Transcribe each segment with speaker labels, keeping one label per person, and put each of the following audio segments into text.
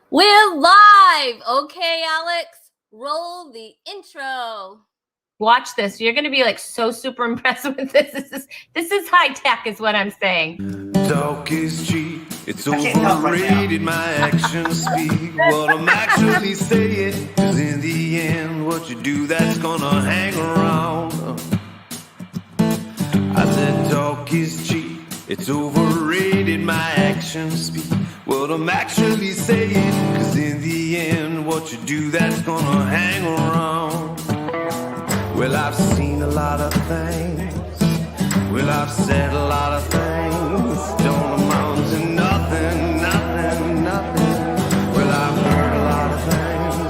Speaker 1: We're live. Okay, Alex, roll the intro.
Speaker 2: Watch this. You're going to be like so super impressed with this. This is high tech is what I'm saying.
Speaker 3: Talk is cheap. It's overrated. My actions speak what I'm actually saying. 'Cause in the end, what you do, that's gonna hang around. I said talk is cheap. It's overrated. My actions speak what I'm actually saying. 'Cause in the end, what you do, that's gonna hang around. Well, I've seen a lot of things. Well, I've said a lot of things. Don't amount to nothing, nothing, nothing. Well, I've heard a lot of things.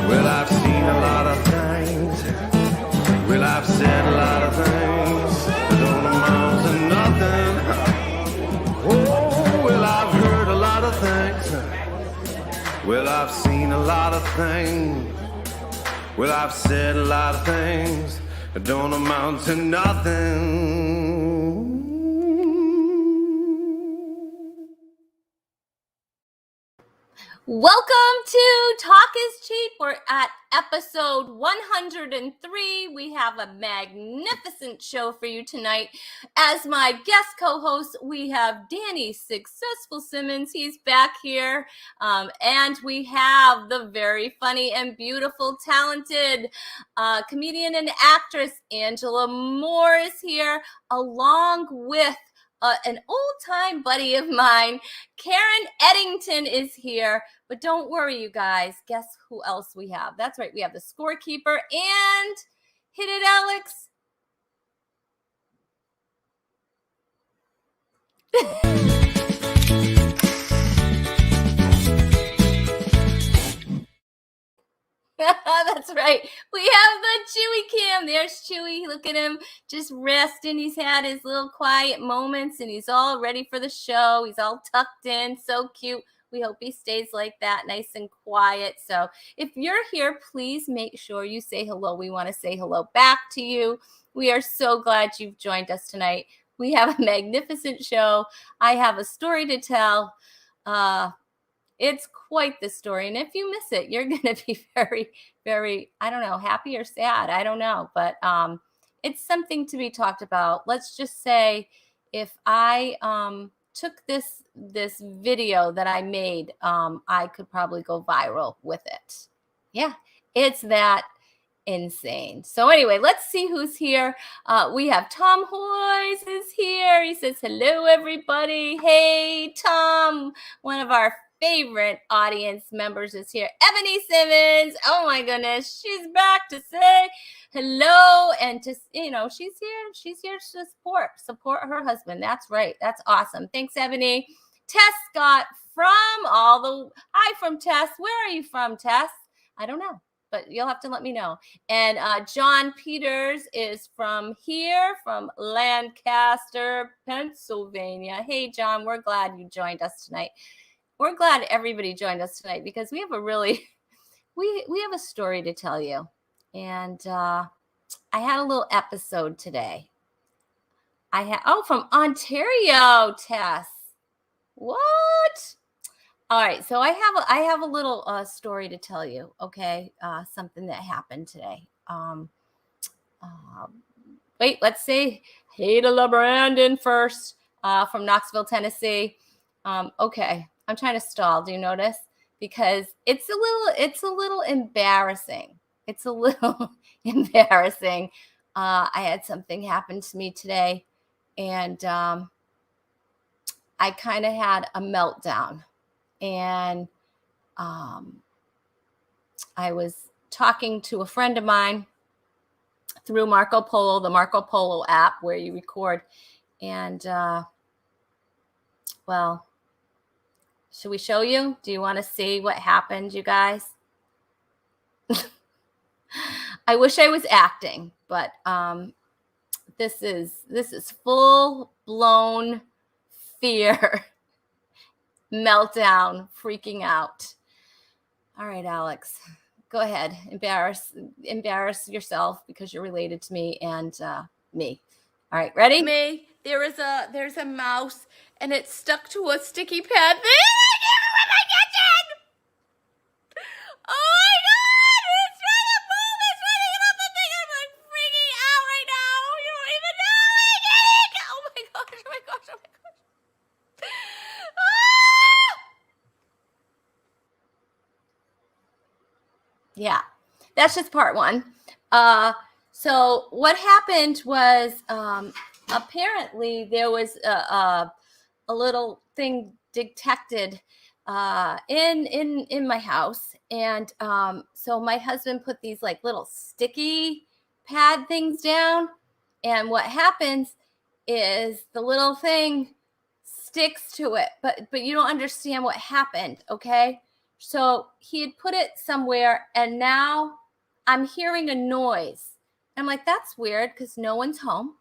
Speaker 3: Well, I've seen a lot of things. Well, I've said a lot of things. Don't amount to nothing. Oh, well, I've heard a lot of things. Well, I've seen a lot of things. Well, I've said a lot of things that don't amount to nothing.
Speaker 1: Welcome to Talk is Cheap. We're at episode 103. We have a magnificent show for you tonight. As my guest co-host, we have Danny Successful Simmons. He's back here. And we have the very funny and beautiful, talented comedian and actress Angela Moore is here, along with an old-time buddy of mine, Karen Eddington is here. But don't worry, you guys. Guess who else we have? That's right. We have the scorekeeper and hit it, Alex. That's right. We have the Chewy Cam. There's Chewy. Look at him just resting. He's had his little quiet moments and he's all ready for the show. He's all tucked in. So cute. We hope he stays like that, nice and quiet. So if you're here, please make sure you say hello. We want to say hello back to you. We are so glad you've joined us tonight. We have a magnificent show. I have a story to tell. It's quite the story. And if you miss it, you're going to be very, very, I don't know, happy or sad. I don't know. But it's something to be talked about. Let's just say if I took this video that I made, I could probably go viral with it. Yeah, it's that insane. So anyway, let's see who's here. We have Tom Hoyes is here. He says, hello, everybody. Hey, Tom, one of our favorite audience members is here. Ebony Simmons. Oh my goodness. She's back to say hello and to, she's here to support her husband. That's right. That's awesome. Thanks, Ebony. Tess Scott hi from Tess. Where are you from, Tess? I don't know, but you'll have to let me know. And John Peters is from Lancaster, Pennsylvania. Hey, John, we're glad you joined us tonight. We're glad everybody joined us tonight because we have we have a story to tell you. And I had a little episode today. From Ontario, Tess. What? All right, so I have a little story to tell you. Okay, something that happened today. Wait, let's say hey to LeBrandon first from Knoxville, Tennessee. Okay, I'm trying to stall. Do you notice? Because it's a little embarrassing. It's a little embarrassing. I had something happen to me today, and I kind of had a meltdown. And I was talking to a friend of mine through Marco Polo, the Marco Polo app where you record. And, well, should we show you? Do you want to see what happened, you guys? I wish I was acting, but this is full-blown fear. Meltdown, freaking out. All right, Alex, go ahead. Embarrass yourself because you're related to me and me. All right, ready?
Speaker 4: Me, there's a mouse and it's stuck to a sticky pad. I never want to catch it.
Speaker 1: Yeah, that's just part one. So what happened was apparently there was a little thing detected in my house, and so my husband put these like little sticky pad things down, and what happens is the little thing sticks to it, but you don't understand what happened, okay? So he had put it somewhere, and now I'm hearing a noise. I'm like, that's weird, because no one's home,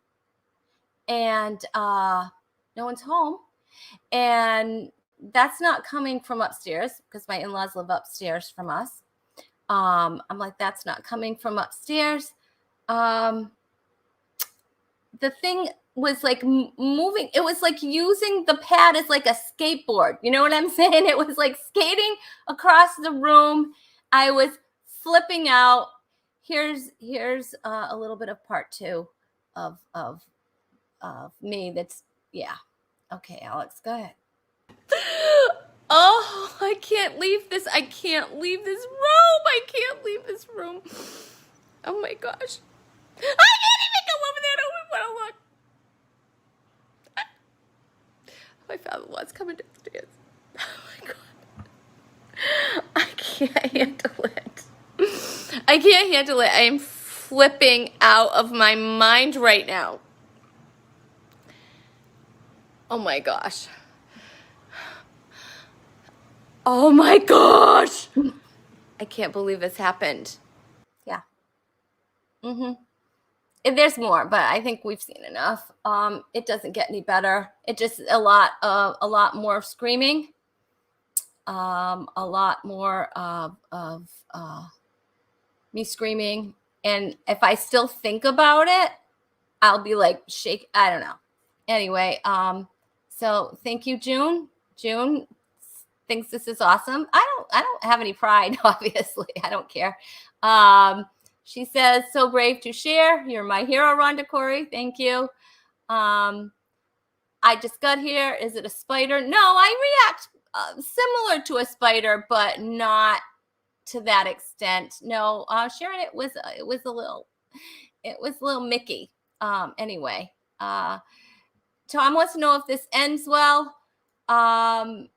Speaker 1: and no one's home, and that's not coming from upstairs, because my in-laws live upstairs from us. I'm like, that's not coming from upstairs. The thing was like moving. It was like using the pad as like a skateboard. You know what I'm saying? It was like skating across the room. I was flipping out. Here's a little bit of part two of me. That's, yeah. Okay, Alex, go ahead. Oh, I can't leave this. I can't leave this room. I can't leave this room. Oh my gosh. I can't even go over there. I don't want to look. My father-in-law's coming downstairs. Oh my God. I can't handle it. I can't handle it. I am flipping out of my mind right now. Oh my gosh. Oh my gosh. I can't believe this happened. Yeah. There's more, but I think we've seen enough. It doesn't get any better. It just a lot more screaming. A lot more of me screaming. And if I still think about it, I'll be like shake. I don't know. Anyway, so thank you, June. June thinks this is awesome. I don't have any pride, obviously. I don't care. She says, so brave to share. You're my hero, Rhonda Corey. Thank you. I just got here. Is it a spider? No, I react similar to a spider, but not to that extent. No, Sharon, it was a little Mickey. Anyway, Tom wants to know if this ends well. Not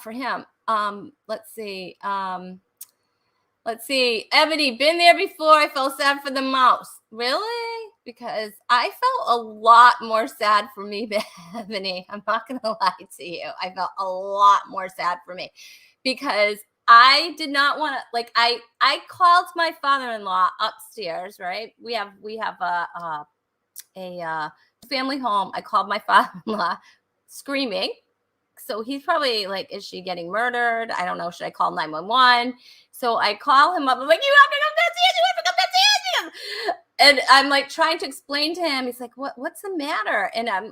Speaker 1: for him. Let's see. Ebony, been there before. I felt sad for the mouse. Really? Because I felt a lot more sad for me than Ebony. I'm not going to lie to you. I felt a lot more sad for me because I did not want to, like, I called my father-in-law upstairs, right? We have a family home. I called my father-in-law screaming. So he's probably like, is she getting murdered? I don't know. Should I call 911? So I call him up. I'm like, you have to come downstairs. And I'm like trying to explain to him. He's like, what's the matter? And I'm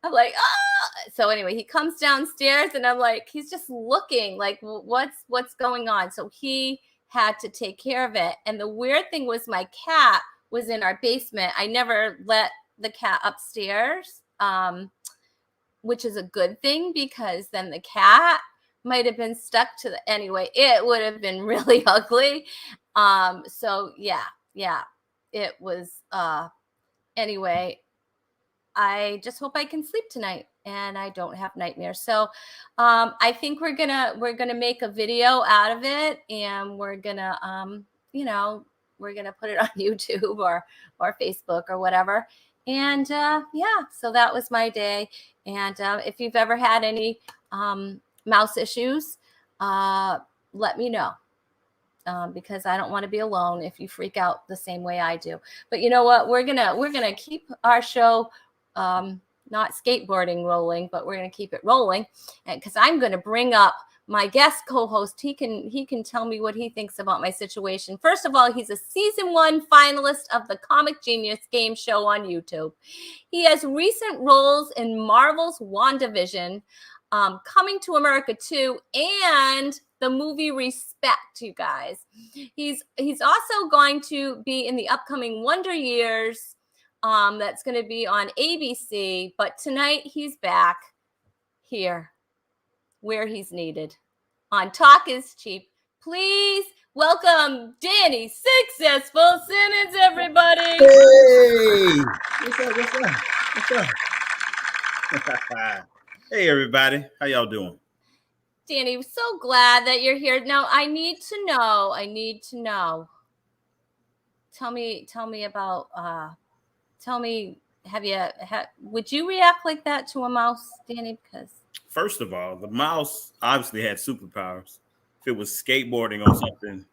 Speaker 1: like, oh. So anyway, he comes downstairs and I'm like, he's just looking like, what's going on? So he had to take care of it. And the weird thing was my cat was in our basement. I never let the cat upstairs. Which is a good thing because then the cat might have been stuck to the, anyway, it would have been really ugly. So yeah, it was, anyway, I just hope I can sleep tonight and I don't have nightmares. So, I think we're gonna make a video out of it and we're gonna, we're gonna put it on YouTube or Facebook or whatever. And yeah, so that was my day. And if you've ever had any mouse issues, let me know because I don't want to be alone if you freak out the same way I do. But you know what? We're gonna keep our show not skateboarding rolling, but we're gonna keep it rolling, and because I'm gonna bring up my guest co-host. He can tell me what he thinks about my situation. First of all, he's a season 1 finalist of the Comic Genius game show on YouTube. He has recent roles in Marvel's WandaVision, Coming to America 2, and the movie Respect, you guys. He's also going to be in the upcoming Wonder Years. That's going to be on ABC. But tonight he's back here, where he's needed, on Talk is Cheap, please welcome Danny Successful Simmons, everybody.
Speaker 4: Hey! What's up? Hey, everybody. How y'all doing?
Speaker 1: Danny, I'm so glad that you're here. Now, I need to know. Tell me about, would you react like that to a mouse, Danny? Because
Speaker 4: First of all, the mouse obviously had superpowers. If it was skateboarding or something.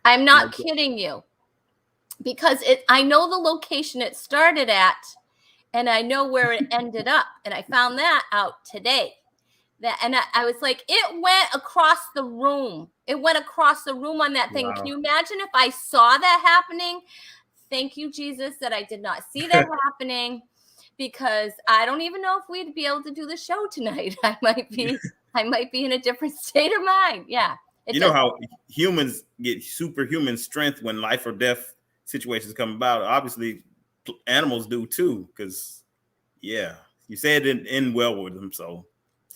Speaker 1: I'm not kidding you. Because I know the location it started at, and I know where it ended up. And I found that out today. I was like, it went across the room. It went across the room on that thing.
Speaker 4: Wow.
Speaker 1: Can you imagine if I saw that happening? Thank you, Jesus, that I did not see that happening, because I don't even know if we'd be able to do the show tonight. I might be in a different state of mind. Yeah.
Speaker 4: You know how humans get superhuman strength when life or death situations come about. Obviously, animals do too, because, yeah, you said it didn't end well with them, so.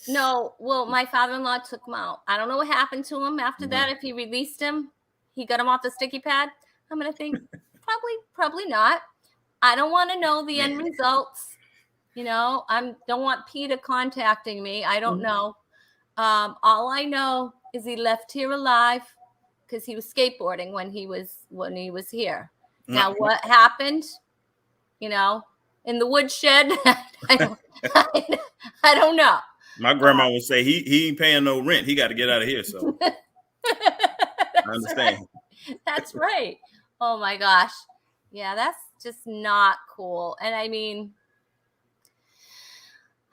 Speaker 1: No, well, my father-in-law took him out. I don't know what happened to him after that. If he released him, he got him off the sticky pad. I'm going to think probably not. I don't want to know the end results. You know, don't want PETA contacting me. I don't know. All I know is he left here alive because he was skateboarding when he was here. Now, what happened, you know, in the woodshed, I don't know.
Speaker 4: My grandma would say he ain't paying no rent. He got to get out of here. So I understand.
Speaker 1: Right. That's right. Oh my gosh. Yeah, that's just not cool. And I mean,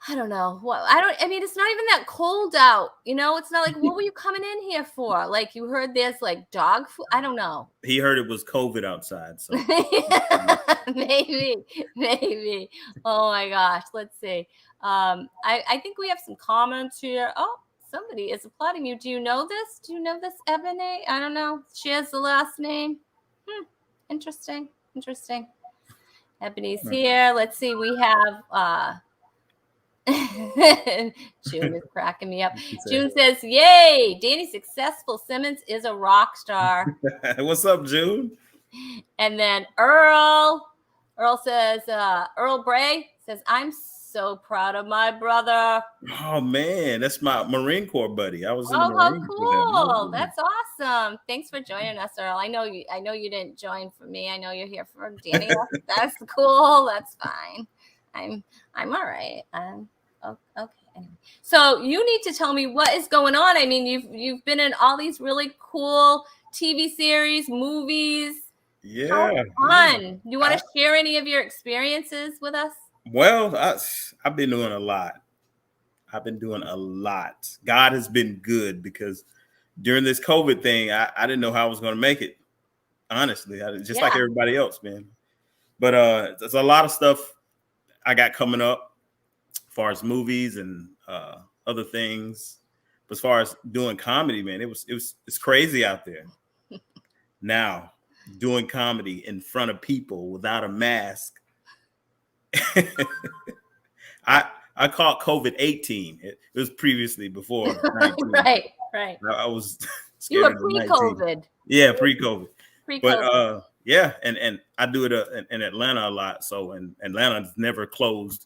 Speaker 1: I don't know. I mean, it's not even that cold out. You know, it's not like, what were you coming in here for? Like, you heard there's like dog food. I don't know.
Speaker 4: He heard it was COVID outside. So
Speaker 1: maybe. Oh my gosh. Let's see. I think we have some comments here. Oh, somebody is applauding you. Do you know this? Ebony? I don't know. She has the last name. Interesting. Ebony's here. Let's see. We have June is cracking me up. June says, "Yay! Danny Successful Simmons is a rock star."
Speaker 4: What's up, June?
Speaker 1: And then Earl says, Earl Bray says, "I'm so proud of my brother."
Speaker 4: Oh man, that's my Marine Corps buddy. I was in the
Speaker 1: how
Speaker 4: Marine
Speaker 1: cool! That's awesome. Thanks for joining us, Earl. I know you didn't join for me. I know you're here for Danny. That's cool. That's fine. I'm all right. Okay. Anyway. So you need to tell me what is going on. I mean, you've been in all these really cool TV series, movies.
Speaker 4: Yeah.
Speaker 1: How fun. You want to share any of your experiences with us?
Speaker 4: Well, I've been doing a lot. God has been good, because during this COVID thing, I didn't know how I was going to make it. Honestly, like everybody else, man. But there's a lot of stuff I got coming up as far as movies and other things. But as far as doing comedy, man, it's crazy out there. Now, doing comedy in front of people without a mask. I caught COVID-18. It was previously before 19.
Speaker 1: Right.
Speaker 4: I was
Speaker 1: you
Speaker 4: scared
Speaker 1: were
Speaker 4: of
Speaker 1: pre-COVID.
Speaker 4: Yeah, pre-COVID. But yeah, and I do it in Atlanta a lot. So, and Atlanta's never closed,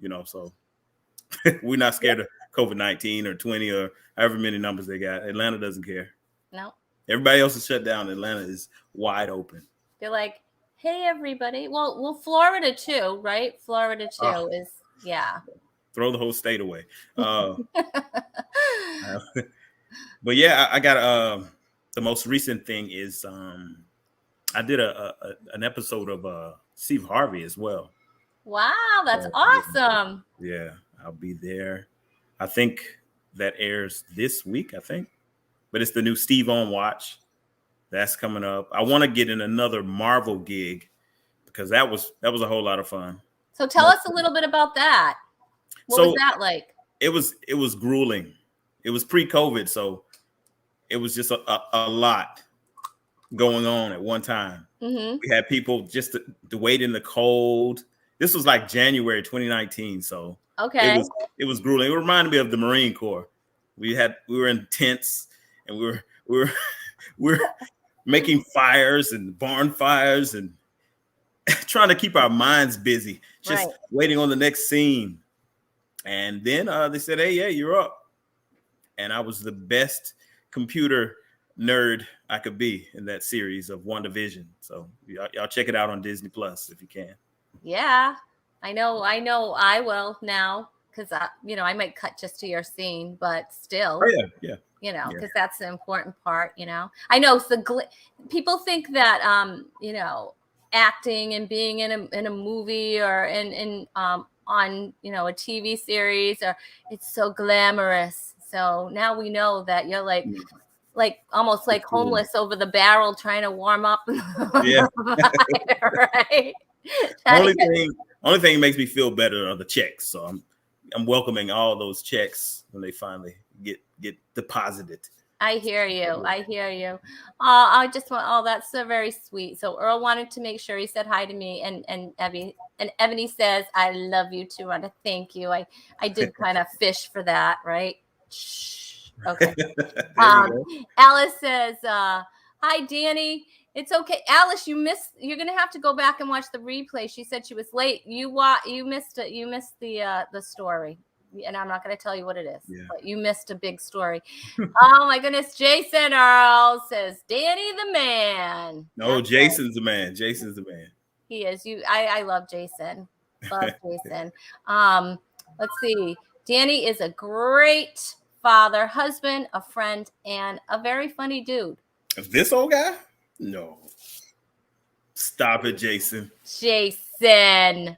Speaker 4: you know, so we're not scared of COVID-19 or 20 or however many numbers they got. Atlanta doesn't care.
Speaker 1: No.
Speaker 4: Everybody else is shut down. Atlanta is wide open.
Speaker 1: They're like, hey, everybody. Well, Florida too, right? Florida too is, yeah.
Speaker 4: Throw the whole state away. But yeah, I got the most recent thing is I did an episode of Steve Harvey as well.
Speaker 1: Wow, that's awesome.
Speaker 4: Yeah, I'll be there. I think that airs this week, but it's the new Steve on Watch. That's coming up. I want to get in another Marvel gig, because that was a whole lot of fun.
Speaker 1: So tell us a little bit about that. What was that like?
Speaker 4: It was grueling. It was pre-COVID, so it was just a lot going on at one time. Mm-hmm. We had people just to wait in the cold. This was like January 2019, so
Speaker 1: okay,
Speaker 4: it was grueling. It reminded me of the Marine Corps. We were in tents, and we're we're making fires and barn fires and trying to keep our minds busy, just waiting on the next scene. And then they said, "Hey, yeah, you're up." And I was the best computer nerd I could be in that series of WandaVision. So y'all check it out on Disney Plus if you can.
Speaker 1: Yeah, I know I will now, because I might cut just to your scene, but still.
Speaker 4: Oh yeah.
Speaker 1: Because that's the important part. I know people think that acting and being in a movie or in on a TV series, or it's so glamorous. So now we know that you're like almost like homeless over the barrel trying to warm up.
Speaker 4: Yeah.
Speaker 1: Right.
Speaker 4: Only thing makes me feel better are the checks. So I'm welcoming all those checks when they finally get deposited.
Speaker 1: I hear you. I just want. Oh, that's so very sweet. So Earl wanted to make sure he said hi to me, and Ebony says, "I love you too, Rhonda. Thank you." I did kind of fish for that, right? Shh. Okay. Alice says, "Hi, Danny. It's okay, Alice. You're gonna have to go back and watch the replay. She said she was late. You missed it. You missed the story." And I'm not going to tell you what it is, but you missed a big story. Oh my goodness. Jason Earl says, "Danny the man."
Speaker 4: No,
Speaker 1: That's
Speaker 4: Jason's the man. Jason's the man.
Speaker 1: He is. I love Jason. Love Jason. Let's see. Danny is a great father, husband, a friend, and a very funny dude.
Speaker 4: This old guy? No. Stop it, Jason.
Speaker 1: Jason.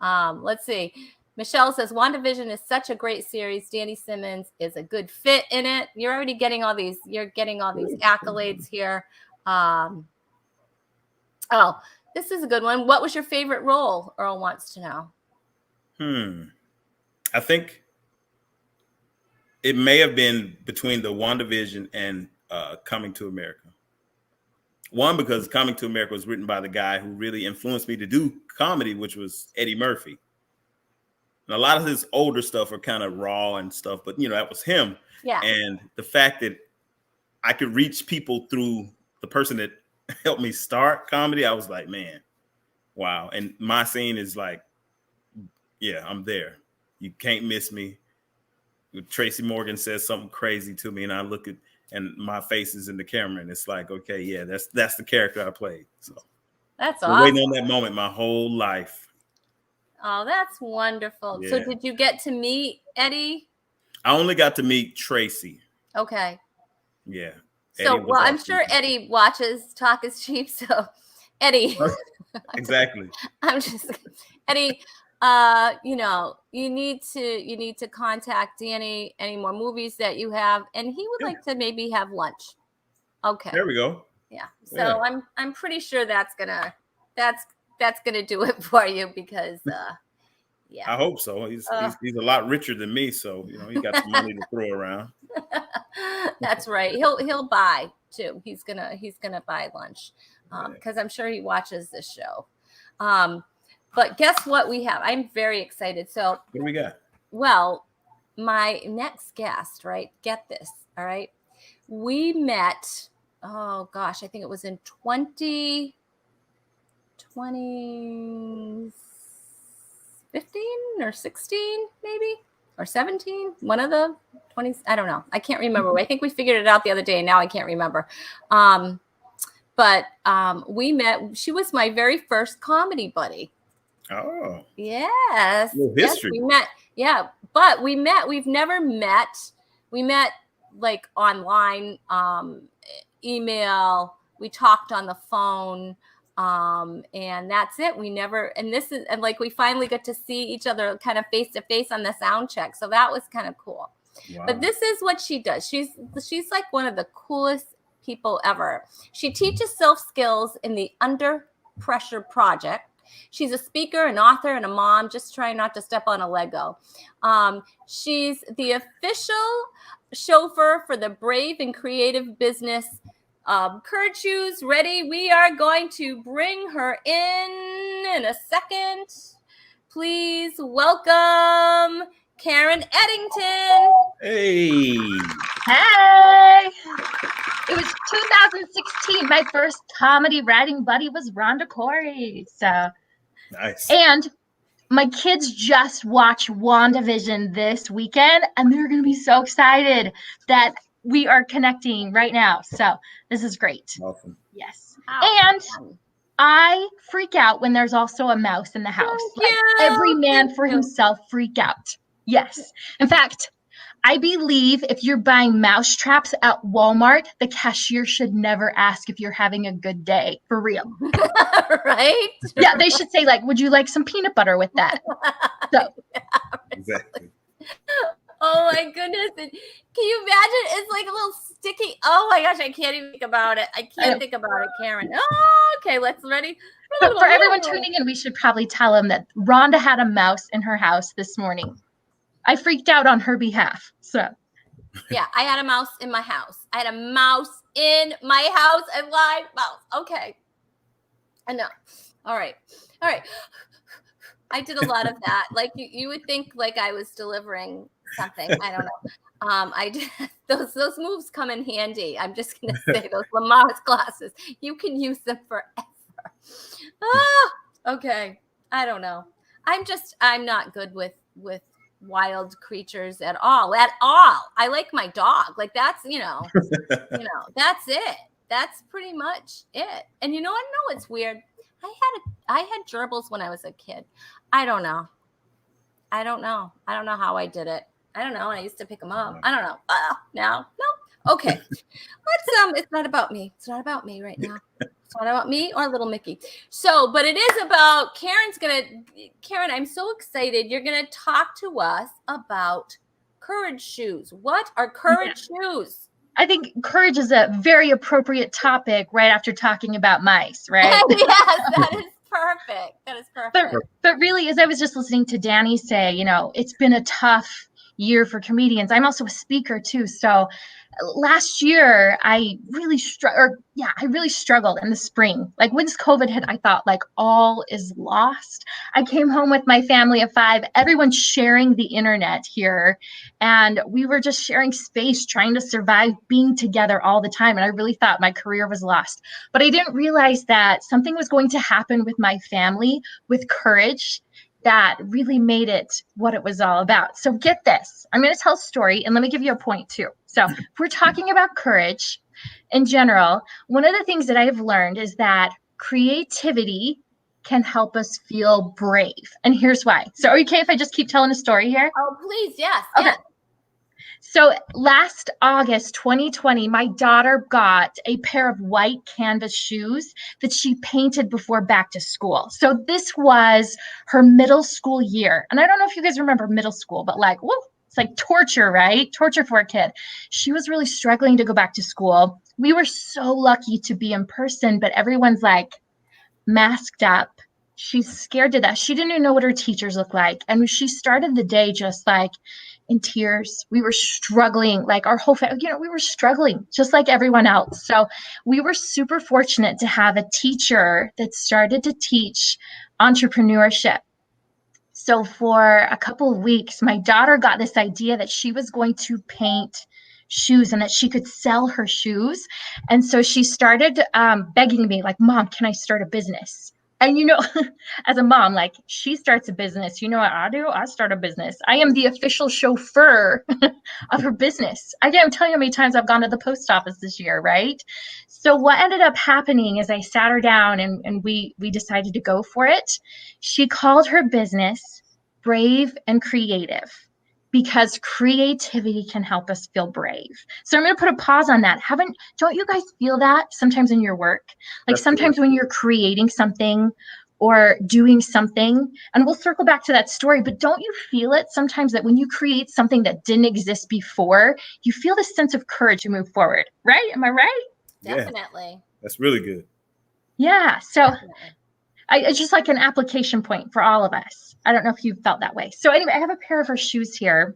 Speaker 1: Let's see. Michelle says, "WandaVision is such a great series. Danny Simmons is a good fit in it." You're already getting all these. You're getting all these accolades here. Oh, this is a good one. What was your favorite role? Earl wants to know.
Speaker 4: I think it may have been between the WandaVision and Coming to America. One, because Coming to America was written by the guy who really influenced me to do comedy, which was Eddie Murphy. And a lot of his older stuff are kind of raw and stuff, but that was him.
Speaker 1: Yeah.
Speaker 4: And the fact that I could reach people through the person that helped me start comedy, I was like, man, wow. And my scene is like, yeah, I'm there. You can't miss me. Tracy Morgan says something crazy to me, and I look at, and my face is in the camera, and it's like, okay, yeah, that's the character I played. So
Speaker 1: that's
Speaker 4: awesome. Waiting on that moment my whole life.
Speaker 1: Oh, that's wonderful.
Speaker 4: Yeah.
Speaker 1: So did you get to meet Eddie?
Speaker 4: I only got to meet Tracy.
Speaker 1: Okay.
Speaker 4: Yeah.
Speaker 1: So, well, I'm sure Eddie watches Talk is Cheap. So, Eddie.
Speaker 4: Exactly.
Speaker 1: I'm just Eddie. You need to contact Danny. Any more movies that you have, and he would like to maybe have lunch. Okay.
Speaker 4: There we go.
Speaker 1: Yeah. So I'm pretty sure that's gonna do it for you, because
Speaker 4: I hope so. He's a lot richer than me, so he got some money to throw around.
Speaker 1: That's right. He'll buy too. He's gonna buy lunch, because I'm sure he watches this show. But guess what we have? I'm very excited. So
Speaker 4: what do we got?
Speaker 1: Well, my next guest, right? Get this. All right. We met. Oh gosh, I think it was in 2015 or 16, maybe, or 17. One of the 20s. I don't know. I can't remember. I think we figured it out the other day. Now I can't remember. But we met. She was my very first comedy buddy.
Speaker 4: Oh.
Speaker 1: Yes.
Speaker 4: Well, history.
Speaker 1: Yes, we met. Yeah, but we met. We've never met. We met like online, email. We talked on the phone. And that's it. We never, and like we finally got to see each other kind of face to face on the sound check. So that was kind of cool. Wow. But this is what she does. She's like one of the coolest people ever. She teaches self skills in the Under Pressure Project. She's a speaker, an author, and a mom, just trying not to step on a Lego. She's the official chauffeur for the brave and creative business Kurt Shoes. Ready? We are going to bring her in a second. Please welcome Karen Eddington.
Speaker 4: Hey.
Speaker 5: Hey! It was 2016. My first comedy writing buddy was Rhonda Corey. So
Speaker 4: Nice.
Speaker 5: And my kids just watched WandaVision this weekend, and they're going to be so excited that we are connecting right now. So this is great.
Speaker 4: Awesome.
Speaker 5: Yes.
Speaker 1: Wow.
Speaker 5: And I freak out when there's also a mouse in the house.
Speaker 1: Thank you.
Speaker 5: Every man
Speaker 1: Thank
Speaker 5: for
Speaker 1: you.
Speaker 5: himself freak out. Yes. In fact, I believe if you're buying mouse traps at Walmart, the cashier should never ask if you're having a good day. For real.
Speaker 1: Right?
Speaker 5: Yeah, they should say, like, would you like some peanut butter with that? So,
Speaker 4: Exactly.
Speaker 1: Oh my goodness. And can you imagine? It's like a little sticky. Oh my gosh, I can't even think about it. I can't think about it, Karen. Oh, okay, let's ready.
Speaker 5: but for everyone tuning in, we should probably tell them that Rhonda had a mouse in her house this morning. I freaked out on her behalf. So,
Speaker 1: yeah, I had a mouse in my house. I had a mouse in my house, a live mouse. Okay. Enough. All right. I did a lot of that. Like you would think like I was delivering something. I don't know. I did those moves come in handy. I'm just gonna say those Lamar's glasses. You can use them forever. Okay. I don't know. I'm not good with wild creatures at all. I like my dog. Like that's that's it. That's pretty much it. And I know it's weird. I had gerbils when I was a kid. I don't know how I did it. I don't know. I used to pick them up. I don't know. No. Okay. Let's it's not about me. It's not about me right now. It's not about me or little Mickey. So, but it is about Karen, I'm so excited. You're going to talk to us about courage shoes. What are courage shoes?
Speaker 5: I think courage is a very appropriate topic right after talking about mice, right?
Speaker 1: Yes, that is perfect. That is perfect.
Speaker 5: But really, as I was just listening to Danny say, it's been a tough year for comedians. I'm also a speaker too. So last year I really struggled in the spring. Like once COVID hit, I thought like all is lost. I came home with my family of 5, everyone sharing the internet here. And we were just sharing space, trying to survive being together all the time. And I really thought my career was lost. But I didn't realize that something was going to happen with my family with courage that really made it what it was all about. So get this. I'm going to tell a story and let me give you a point too. So if we're talking about courage in general, one of the things that I've learned is that creativity can help us feel brave. And here's why. So are you okay if I just keep telling a story here?
Speaker 1: Oh, please. Yes.
Speaker 5: Okay.
Speaker 1: Yes.
Speaker 5: So last August 2020, my daughter got a pair of white canvas shoes that she painted before back to school. So this was her middle school year. And I don't know if you guys remember middle school, but like, whoa, it's like torture, right? Torture for a kid. She was really struggling to go back to school. We were so lucky to be in person, but everyone's like masked up. She's scared to death. She didn't even know what her teachers looked like. And she started the day just like in tears. We were struggling, like our whole family, we were struggling just like everyone else. So we were super fortunate to have a teacher that started to teach entrepreneurship. So for a couple of weeks, my daughter got this idea that she was going to paint shoes and that she could sell her shoes. And so she started begging me like, Mom, can I start a business? And as a mom, like she starts a business, what I do? I start a business. I am the official chauffeur of her business. I can't tell you how many times I've gone to the post office this year, right? So what ended up happening is I sat her down and we decided to go for it. She called her business Brave and Creative, because creativity can help us feel brave. So I'm going to put a pause on that. Don't you guys feel that sometimes in your work? Like sometimes when you're creating something or doing something, and we'll circle back to that story, but don't you feel it sometimes that when you create something that didn't exist before, you feel this sense of courage to move forward, right? Am I right?
Speaker 1: Definitely.
Speaker 4: Yeah, that's really good.
Speaker 5: Yeah. So it's just like an application point for all of us. I don't know if you felt that way. So anyway, I have a pair of her shoes here.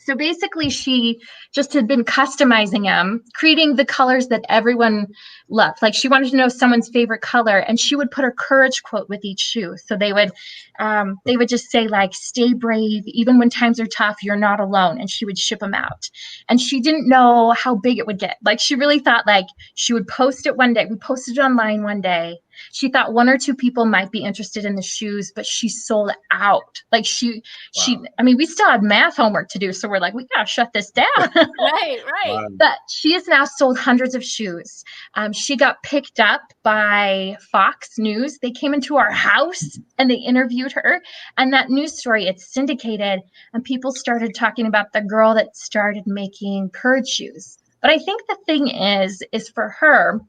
Speaker 5: So basically, she just had been customizing them, creating the colors that everyone loved. Like she wanted to know someone's favorite color, and she would put her courage quote with each shoe. So they would just say like, "Stay brave, even when times are tough. You're not alone." And she would ship them out. And she didn't know how big it would get. Like she really thought like she would post it one day. We posted it online one day. She thought one or two people might be interested in the shoes, but she sold out. Like I mean, we still had math homework to do. So we're like, we gotta shut this down.
Speaker 1: Right.
Speaker 4: Wow.
Speaker 5: But she has now sold hundreds of shoes. She got picked up by Fox News. They came into our house and they interviewed her. And that news story, it's syndicated. And people started talking about the girl that started making courage shoes. But I think the thing is for her,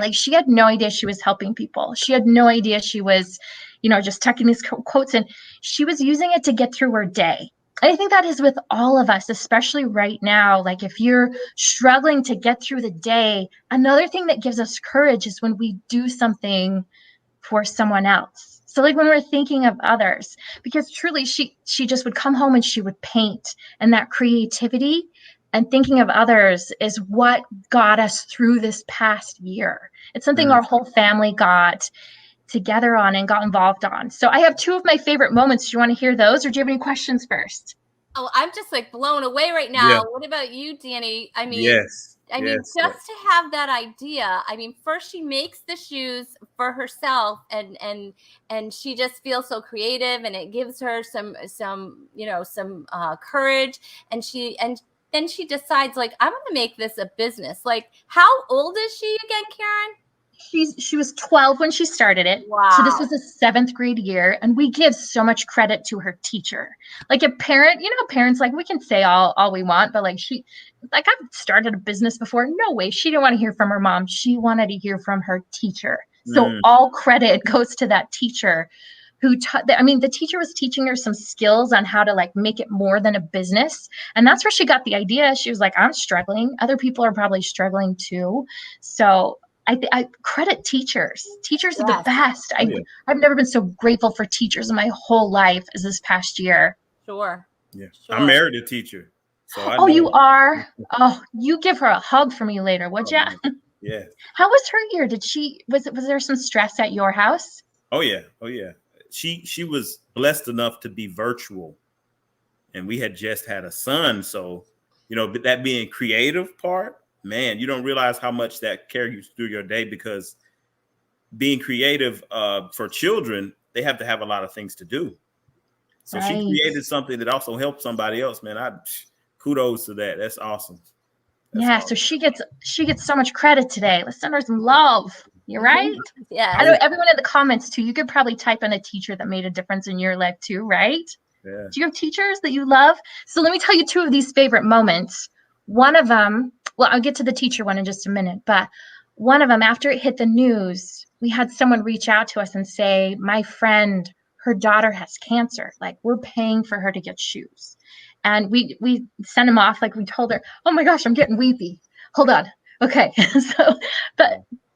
Speaker 5: like she had no idea she was helping people. She had no idea she was, just tucking these quotes in. She was using it to get through her day. I think that is with all of us, especially right now. Like if you're struggling to get through the day, another thing that gives us courage is when we do something for someone else. So like when we're thinking of others, because truly she just would come home and she would paint, and that creativity and thinking of others is what got us through this past year. It's something our whole family got together on and got involved on. So I have two of my favorite moments. Do you want to hear those, or do you have any questions first?
Speaker 1: Oh, I'm just like blown away right now.
Speaker 4: Yeah.
Speaker 1: What about you, Danny? I mean,
Speaker 4: Yes.
Speaker 1: just to have that idea. I mean, first she makes the shoes for herself, and she just feels so creative, and it gives her some courage, and then she decides like, I'm going to make this a business. Like, how old is she again, Karen?
Speaker 5: She was 12 when she started it.
Speaker 1: Wow.
Speaker 5: So this was a 7th grade year, and we give so much credit to her teacher. Like a parent, parents, like we can say all we want, but like I've started a business before. No way. She didn't want to hear from her mom. She wanted to hear from her teacher. So all credit goes to that teacher who the teacher was teaching her some skills on how to like make it more than a business. And that's where she got the idea. She was like, I'm struggling. Other people are probably struggling too. So I credit teachers. Teachers are the best. I've never been so grateful for teachers in my whole life as this past year.
Speaker 1: Sure.
Speaker 4: Yeah. Sure. I married a teacher. So I
Speaker 5: know. You are? Oh, you give her a hug for me later, would ya?
Speaker 4: Yeah.
Speaker 5: How was her year? Was there some stress at your house?
Speaker 4: Oh yeah. She was blessed enough to be virtual, and we had just had a son. So, but that being creative part, man, you don't realize how much that carries you through your day, because being creative for children, they have to have a lot of things to do. So she created something that also helped somebody else, man. Kudos to that. That's awesome.
Speaker 5: So she gets so much credit today. Let's send her some love. You're right.
Speaker 1: Yeah.
Speaker 5: I know everyone in the comments too. You could probably type in a teacher that made a difference in your life too, right?
Speaker 4: Yeah.
Speaker 5: Do you have teachers that you love? So let me tell you two of these favorite moments. One of them, well, I'll get to the teacher one in just a minute, but one of them, after it hit the news, we had someone reach out to us and say, my friend, her daughter has cancer. Like, we're paying for her to get shoes. And we sent them off. Like, we told her, oh my gosh, I'm getting weepy. Hold on. Okay.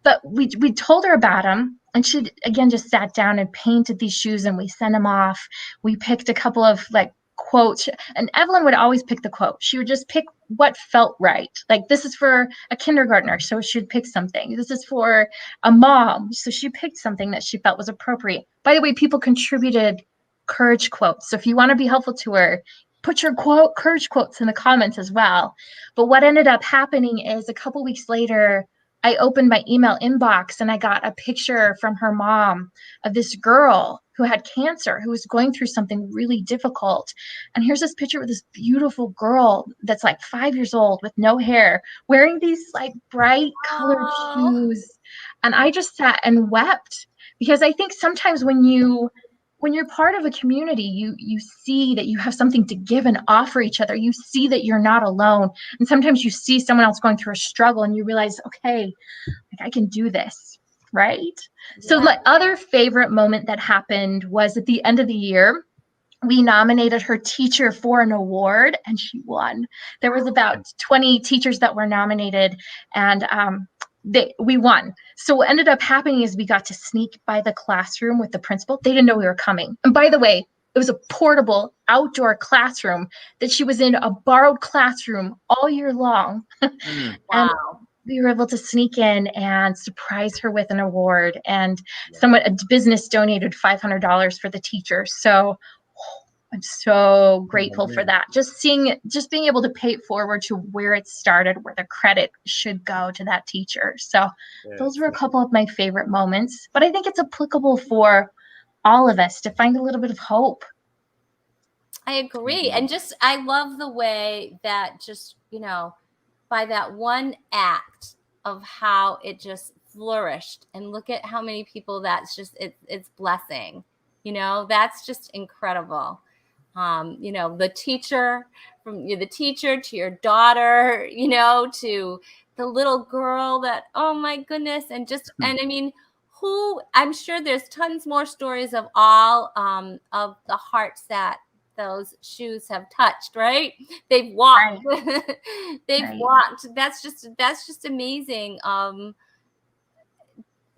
Speaker 5: But we told her about them, and she again just sat down and painted these shoes, and we sent them off. We picked a couple of like quotes, and Evelyn would always pick the quote. She would just pick what felt right. Like, this is for a kindergartner, so she'd pick something. This is for a mom, so she picked something that she felt was appropriate. By the way, people contributed courage quotes. So if you want to be helpful to her, put your courage quotes in the comments as well. But what ended up happening is a couple weeks later, I opened my email inbox and I got a picture from her mom of this girl who had cancer, who was going through something really difficult. And here's this picture with this beautiful girl that's like 5 years old with no hair, wearing these like bright colored shoes. And I just sat and wept, because I think sometimes when you're part of a community, you see that you have something to give and offer each other. You see that you're not alone. And sometimes you see someone else going through a struggle and you realize, okay, like I can do this, right? Yeah. So the other favorite moment that happened was at the end of the year. We nominated her teacher for an award, and she won. There was about 20 teachers that were nominated, and we won. So what ended up happening is we got to sneak by the classroom with the principal. They didn't know we were coming. And by the way, it was a portable outdoor classroom that she was in a borrowed classroom all year long.
Speaker 4: Mm.
Speaker 5: And
Speaker 1: Wow.
Speaker 5: we were able to sneak in and surprise her with an award. And a business donated $500 for the teacher. So I'm so grateful for that. Just being able to pay it forward to where it started, where the credit should go to that teacher. So those were a couple of my favorite moments. But I think it's applicable for all of us to find a little bit of hope.
Speaker 1: I agree. And just, I love the way that just, by that one act of how it just flourished, and look at how many people that's just, it's blessing, that's just incredible. The teacher, from the teacher to your daughter, to the little girl that, oh my goodness. And I mean, I'm sure there's tons more stories of all of the hearts that those shoes have touched, right? They've walked. Right. They've walked. That's just amazing.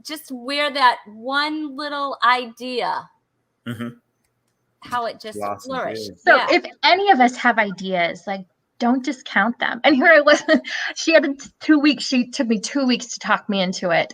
Speaker 1: Just where that one little idea, how it just flourished.
Speaker 5: So if any of us have ideas, like, don't discount them. And here I was, she took me 2 weeks to talk me into it.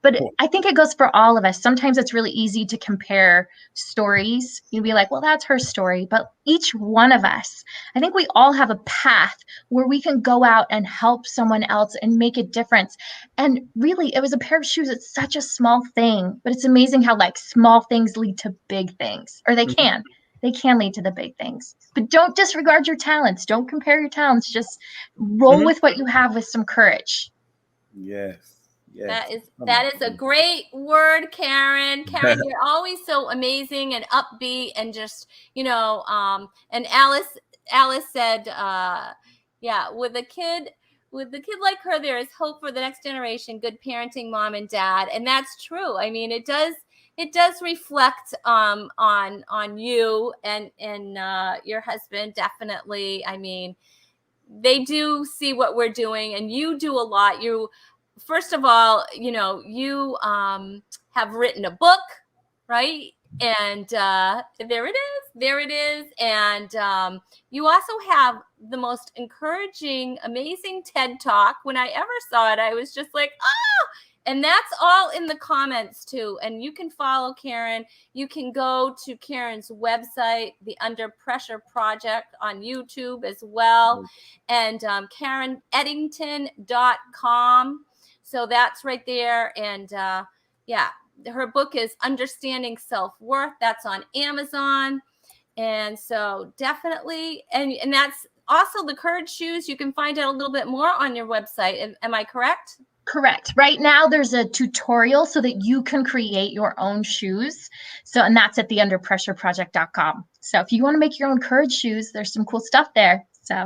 Speaker 5: But I think it goes for all of us. Sometimes it's really easy to compare stories. You'd be like, well, that's her story. But each one of us, I think we all have a path where we can go out and help someone else and make a difference. And really, it was a pair of shoes. It's such a small thing, but it's amazing how like small things lead to big things, or they can. They can lead to the big things. But don't disregard your talents. Don't compare your talents. Just roll with what you have with some courage.
Speaker 4: Yes.
Speaker 1: That is a great word, Karen. Karen, you're always so amazing and upbeat, and just, and Alice said, with a kid like her, there is hope for the next generation, good parenting, mom and dad. And that's true. I mean, it does reflect on you and your husband, definitely. I mean, they do see what we're doing, and you do a lot. First of all, you have written a book, right? And there it is. And you also have the most encouraging, amazing TED Talk. When I ever saw it, I was just like, oh! And that's all in the comments too. And you can follow Karen. You can go to Karen's website, the Under Pressure Project, on YouTube as well. And KarenEddington.com. So that's right there. And her book is Understanding Self-Worth. That's on Amazon. And so definitely, and that's also the Courage Shoes. You can find out a little bit more on your website. Am I correct?
Speaker 5: Correct. Right now, there's a tutorial so that you can create your own shoes. And that's at the underpressureproject.com. So if you want to make your own Courage shoes, there's some cool stuff there. So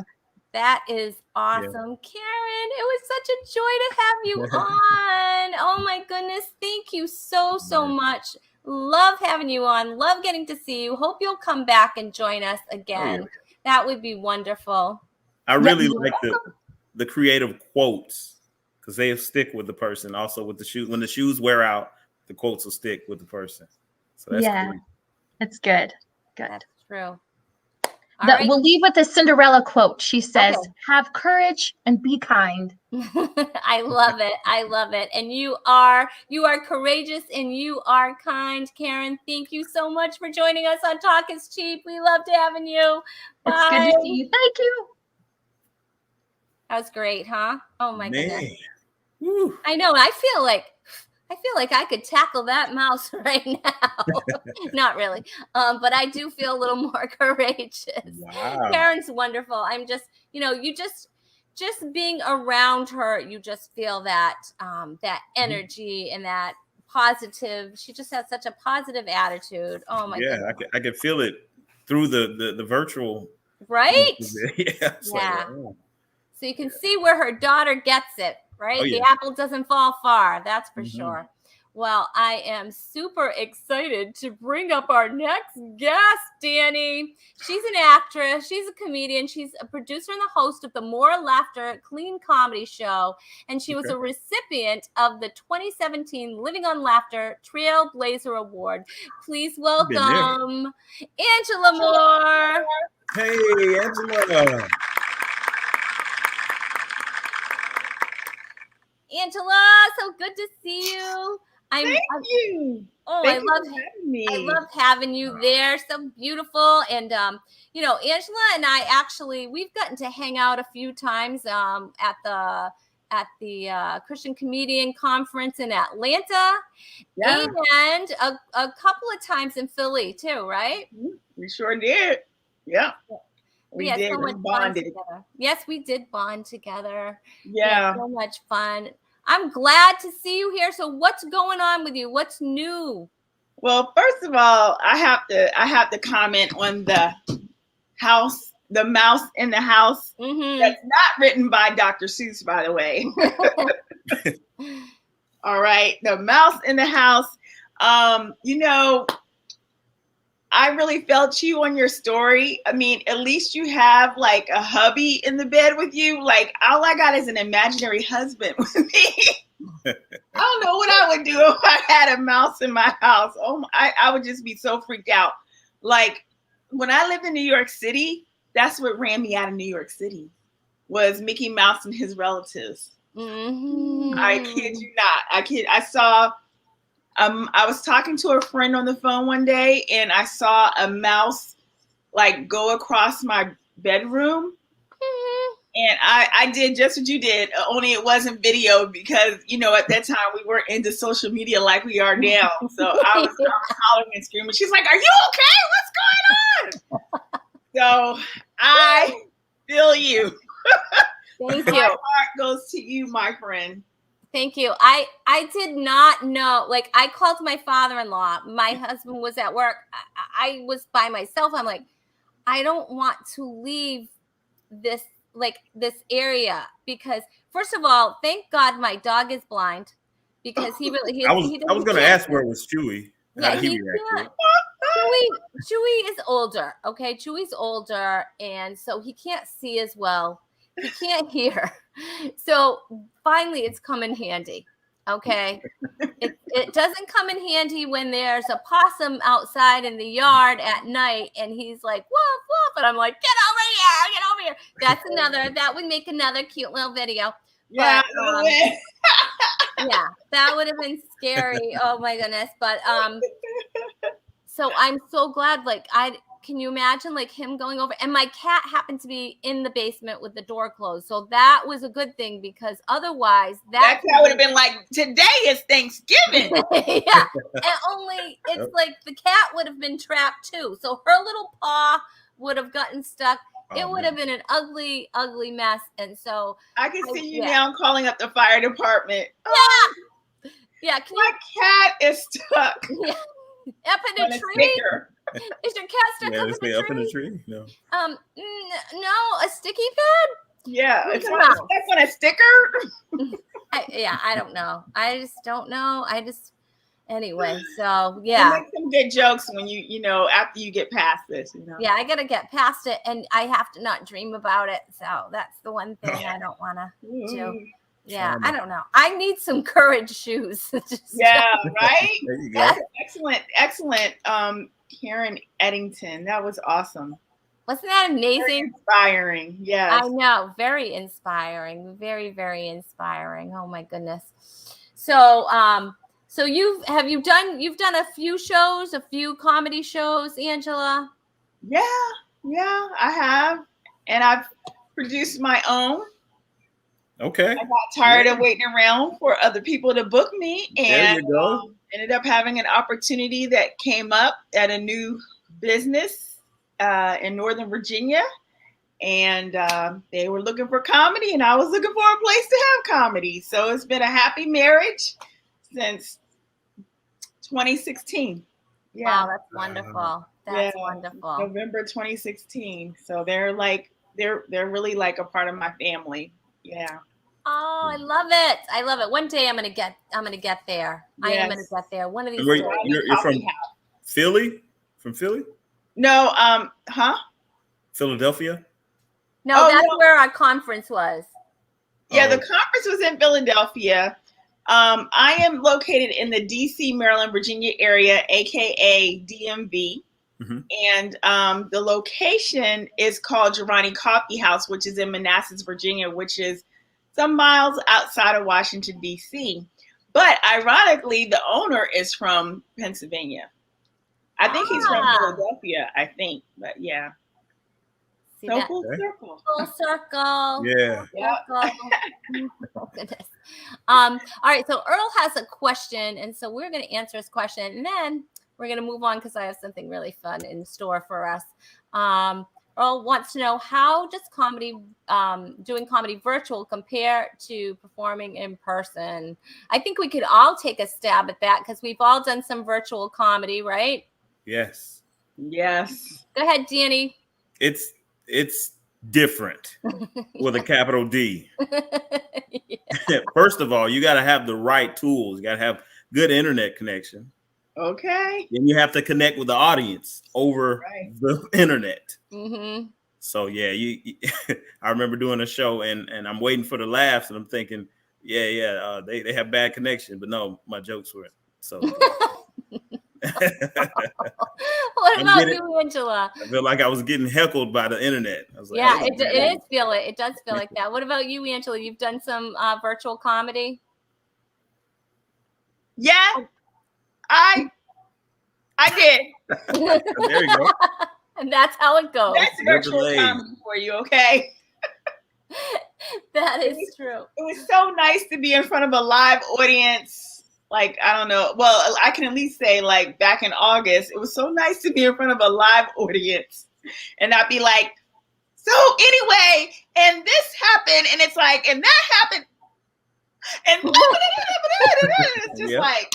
Speaker 1: that is awesome. Karen, it was such a joy to have you on. Oh my goodness. Thank you so much. Love having you on. Love getting to see you. Hope you'll come back and join us again. That would be wonderful.
Speaker 4: I really like the creative quotes, because they'll stick with the person. Also with the shoes, when the shoes wear out, the quotes will stick with the person. So that's cool.
Speaker 5: It's good. Good.
Speaker 1: That's true.
Speaker 5: We'll leave with the Cinderella quote. She says, have courage and be kind.
Speaker 1: I love it. I love it. And you are courageous and you are kind. Karen, thank you so much for joining us on Talk is Cheap. We loved having you. Bye.
Speaker 5: It's good to see you. Thank you.
Speaker 1: That was great, huh? Oh my goodness.
Speaker 4: Woo.
Speaker 1: I know. I feel like I could tackle that mouse right now. Not really. But I do feel a little more courageous.
Speaker 4: Wow.
Speaker 1: Karen's wonderful. I'm just, you just being around her, you just feel that that energy and that positive. She just has such a positive attitude. Oh my goodness.
Speaker 4: I can feel it through the virtual.
Speaker 1: Right?
Speaker 4: Yeah. Like,
Speaker 1: so you can see where her daughter gets it. Right? The apple doesn't fall far. That's for sure. Well, I am super excited to bring up our next guest, Danny. She's an actress, she's a comedian, she's a producer and the host of the More Laughter Clean Comedy Show, and she was a recipient of the 2017 Living on Laughter Trailblazer Award. Please welcome Angela Moore.
Speaker 4: Hey, Angela.
Speaker 1: Angela, so good to see you.
Speaker 6: Thank you.
Speaker 1: Oh,
Speaker 6: Thank you for having me.
Speaker 1: I love having you there. So beautiful. And you know, Angela and I actually we've gotten to hang out a few times at the Christian Comedian Conference in Atlanta, and a couple of times in Philly too, right?
Speaker 6: We sure did. Yeah. We
Speaker 1: had
Speaker 6: did.
Speaker 1: so
Speaker 6: We
Speaker 1: much
Speaker 6: bonded.
Speaker 1: fun together. Yes, we did bond together.
Speaker 6: Yeah.
Speaker 1: So much fun. I'm glad to see you here. So what's going on with you? What's new?
Speaker 6: Well, first of all, I have to comment on the house, the mouse in the house.
Speaker 1: Mm-hmm.
Speaker 6: That's not written by Dr. Seuss, by the way. All right. The mouse in the house. You know, I really felt you on your story. I mean, at least you have like a hubby in the bed with you. Like, all I got is an imaginary husband with me. I don't know what I would do if I had a mouse in my house. I would just be so freaked out. Like, when I lived in New York City, that's what ran me out of New York City, was Mickey Mouse and his relatives.
Speaker 1: Mm-hmm.
Speaker 6: I kid you not. I saw... I was talking to a friend on the phone one day, and I saw a mouse like go across my bedroom. And I did just what you did, only it wasn't video because, you know, at that time we weren't into social media like we are now. So I was hollering and screaming. She's like, "Are you okay? What's going on?" So I feel you.
Speaker 1: Thank
Speaker 6: My
Speaker 1: you.
Speaker 6: heart goes to you, my friend.
Speaker 1: Thank you. I did not know. Like, I called my father-in-law. My husband was at work. I was by myself. I'm like, I don't want to leave this area because, first of all, thank God my dog is blind because he really.
Speaker 4: I was going to ask where was Chewy. How did he react?
Speaker 1: Chewy is older. Okay, Chewy's older, and so he can't see as well. He can't hear. So finally it's come in handy. Okay. It doesn't come in handy when there's a possum outside in the yard at night and he's like, woof, woof. And I'm like, get over here. That would make another cute little video.
Speaker 6: Yeah.
Speaker 1: But, yeah, that would have been scary. Oh my goodness. But so I'm so glad, like, can you imagine like him going over? And my cat happened to be in the basement with the door closed. So that was a good thing because otherwise
Speaker 6: that cat would have been like, today is Thanksgiving.
Speaker 1: Yeah. And only it's like the cat would have been trapped too. So her little paw would have gotten stuck. It would have been an ugly, ugly mess. And so
Speaker 6: I can see you now calling up the fire department.
Speaker 1: Yeah. Yeah.
Speaker 6: My cat is stuck.
Speaker 1: Yeah. Up in a tree. Is your cat stuck
Speaker 4: up in a tree? No.
Speaker 1: No, a sticky pad?
Speaker 6: Yeah, it's stuck on a sticker.
Speaker 1: I don't know. I just don't know. Anyway, so yeah.
Speaker 6: You make some good jokes when you know, after you get past this, you know.
Speaker 1: Yeah, I gotta get past it and I have to not dream about it. So that's the one thing I don't wanna do. Yeah, I don't know. I need some courage shoes.
Speaker 6: Yeah, right?
Speaker 4: There you go.
Speaker 6: That's excellent. Karen Eddington. That was awesome.
Speaker 1: Wasn't that amazing?
Speaker 6: Very inspiring. Yes.
Speaker 1: I know. Very inspiring. Very, very inspiring. Oh my goodness. So so you've done a few shows, a few comedy shows, Angela?
Speaker 6: Yeah, I have. And I've produced my own.
Speaker 4: Okay.
Speaker 6: I got tired of waiting around for other people to book me, and
Speaker 4: there you go.
Speaker 6: Ended up having an opportunity that came up at a new business in Northern Virginia, and they were looking for comedy, and I was looking for a place to have comedy. So it's been a happy marriage since 2016. Yeah.
Speaker 1: Wow, that's wonderful. That's wonderful.
Speaker 6: November 2016. So they're really like a part of my family. Yeah.
Speaker 1: Oh, I love it. I love it. One day I'm gonna get there. I am gonna
Speaker 6: Yes.
Speaker 1: get there. One of these
Speaker 4: And
Speaker 1: days.
Speaker 4: you're from Philly? From Philly?
Speaker 6: No,
Speaker 4: Philadelphia?
Speaker 1: No,
Speaker 6: Oh,
Speaker 1: that's
Speaker 6: no.
Speaker 1: where our conference was.
Speaker 6: Yeah,
Speaker 4: Oh.
Speaker 6: the conference was in Philadelphia. I am located in the DC, Maryland, Virginia area, aka DMV.
Speaker 4: Mm-hmm.
Speaker 6: And the location is called Girani Coffee House, which is in Manassas, Virginia, which is some miles outside of Washington, D.C. But ironically, the owner is from Pennsylvania. I think he's from Philadelphia, I think. But yeah.
Speaker 1: See
Speaker 6: So
Speaker 1: that?
Speaker 6: full circle.
Speaker 1: Full circle.
Speaker 4: Yeah.
Speaker 6: Yep.
Speaker 1: Oh, goodness. All right. So Earl has a question, and so we're going to answer his question, and then we're going to move on because I have something really fun in store for us. Earl wants to know, how does doing comedy virtual compare to performing in person? I think we could all take a stab at that because we've all done some virtual comedy, right?
Speaker 4: Yes.
Speaker 6: Yes.
Speaker 1: Go ahead, Danny.
Speaker 4: It's different with a capital D.
Speaker 1: Yeah.
Speaker 4: First of all, you got to have the right tools. You got to have good internet connection.
Speaker 6: Okay.
Speaker 4: Then you have to connect with the audience over the internet.
Speaker 1: Mm-hmm.
Speaker 4: So yeah, I remember doing a show and I'm waiting for the laughs and I'm thinking, they have bad connection, but no, my jokes were so.
Speaker 1: What about you, Angela?
Speaker 4: I feel like I was getting heckled by the internet. I was like,
Speaker 1: yeah, it does feel like that. What about you, Angela? You've done some virtual comedy?
Speaker 6: Yeah, I did.
Speaker 4: There you go.
Speaker 1: And that's how it goes.
Speaker 6: That's virtual comedy for you, okay?
Speaker 1: That is true.
Speaker 6: It was so nice to be in front of a live audience. Like, I don't know. Well, I can at least say, like, back in August, it was so nice to be in front of a live audience. And I'd be like, so anyway, and this happened, and it's like, and that happened. And it's just like,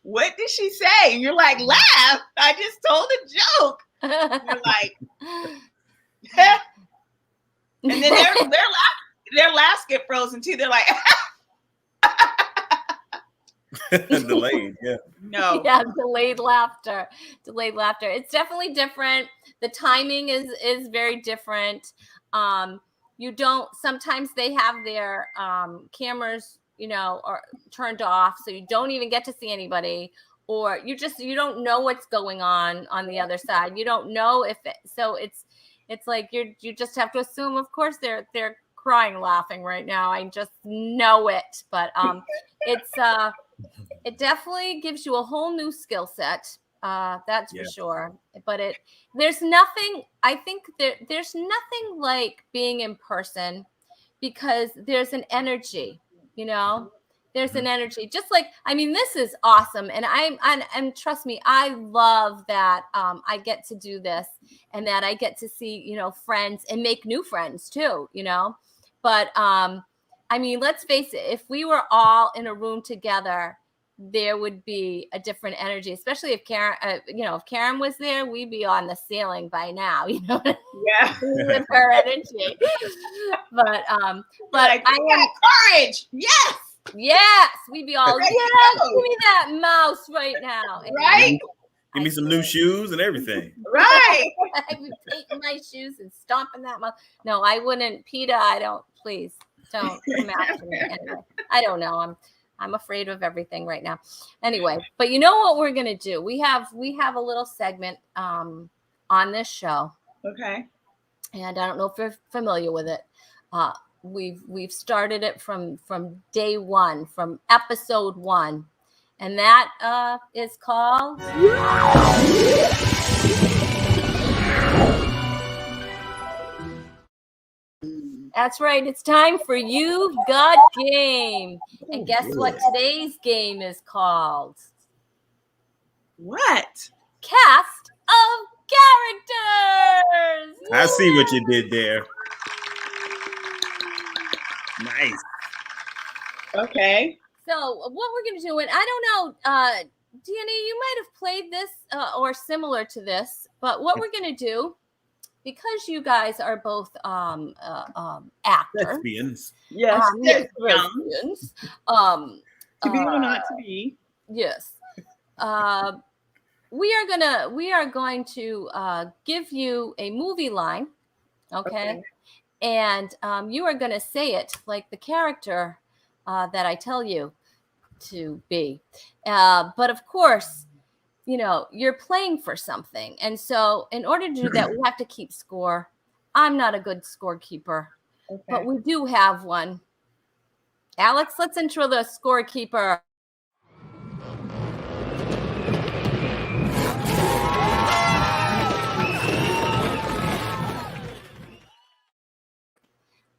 Speaker 6: what did she say? And you're like, laugh. I just told a joke. And you're like, and then their laughs get frozen too. They're like,
Speaker 4: delayed, yeah.
Speaker 6: No.
Speaker 1: Yeah, delayed laughter. It's definitely different. The timing is very different. You don't, sometimes they have their cameras, are turned off, so you don't even get to see anybody, or you don't know what's going on the other side. You don't know it's like you just have to assume, of course, they're crying laughing right now. I just know it. But it definitely gives you a whole new skill set. That's for sure. But there's nothing like being in person, because there's an energy, there's an energy. Just like, this is awesome. And trust me, I love that I get to do this and that I get to see, friends and make new friends too, But let's face it, if we were all in a room together, there would be a different energy, especially if Karen, if Karen was there, we'd be on the ceiling by now,
Speaker 6: Yeah.
Speaker 1: with her energy. But
Speaker 6: like, I got courage.
Speaker 1: Yes, we'd be all, give me that mouse right now.
Speaker 6: Right?
Speaker 4: Give me some new shoes and everything.
Speaker 6: Right.
Speaker 1: I'd be taking my shoes and stomping that mouse. No, I wouldn't. PETA, please don't come after me. Anyway, I don't know. I'm afraid of everything right now. Anyway, but you know what we're gonna do? We have a little segment on this show.
Speaker 6: Okay.
Speaker 1: And I don't know if you're familiar with it. We've started it from day one, from episode 1, and that is called That's right. It's time for You've Got Game. And guess what today's game is called?
Speaker 6: What?
Speaker 1: Cast of Characters.
Speaker 4: I see what you did there. Nice.
Speaker 6: Okay.
Speaker 1: So what we're going to do, and I don't know, Danny, you might have played this or similar to this, but what we're going to do because you guys are both actors.
Speaker 4: Lesbians.
Speaker 6: Yes.
Speaker 1: Yes,
Speaker 6: Young.
Speaker 1: lesbians.
Speaker 6: To be or not to be.
Speaker 1: Yes. We are going to give you a movie line, okay? And you are going to say it like the character that I tell you to be. But of course, you know, you're playing for something. And so in order to do that, we have to keep score. I'm not a good scorekeeper, but we do have one. Alex, let's intro the scorekeeper.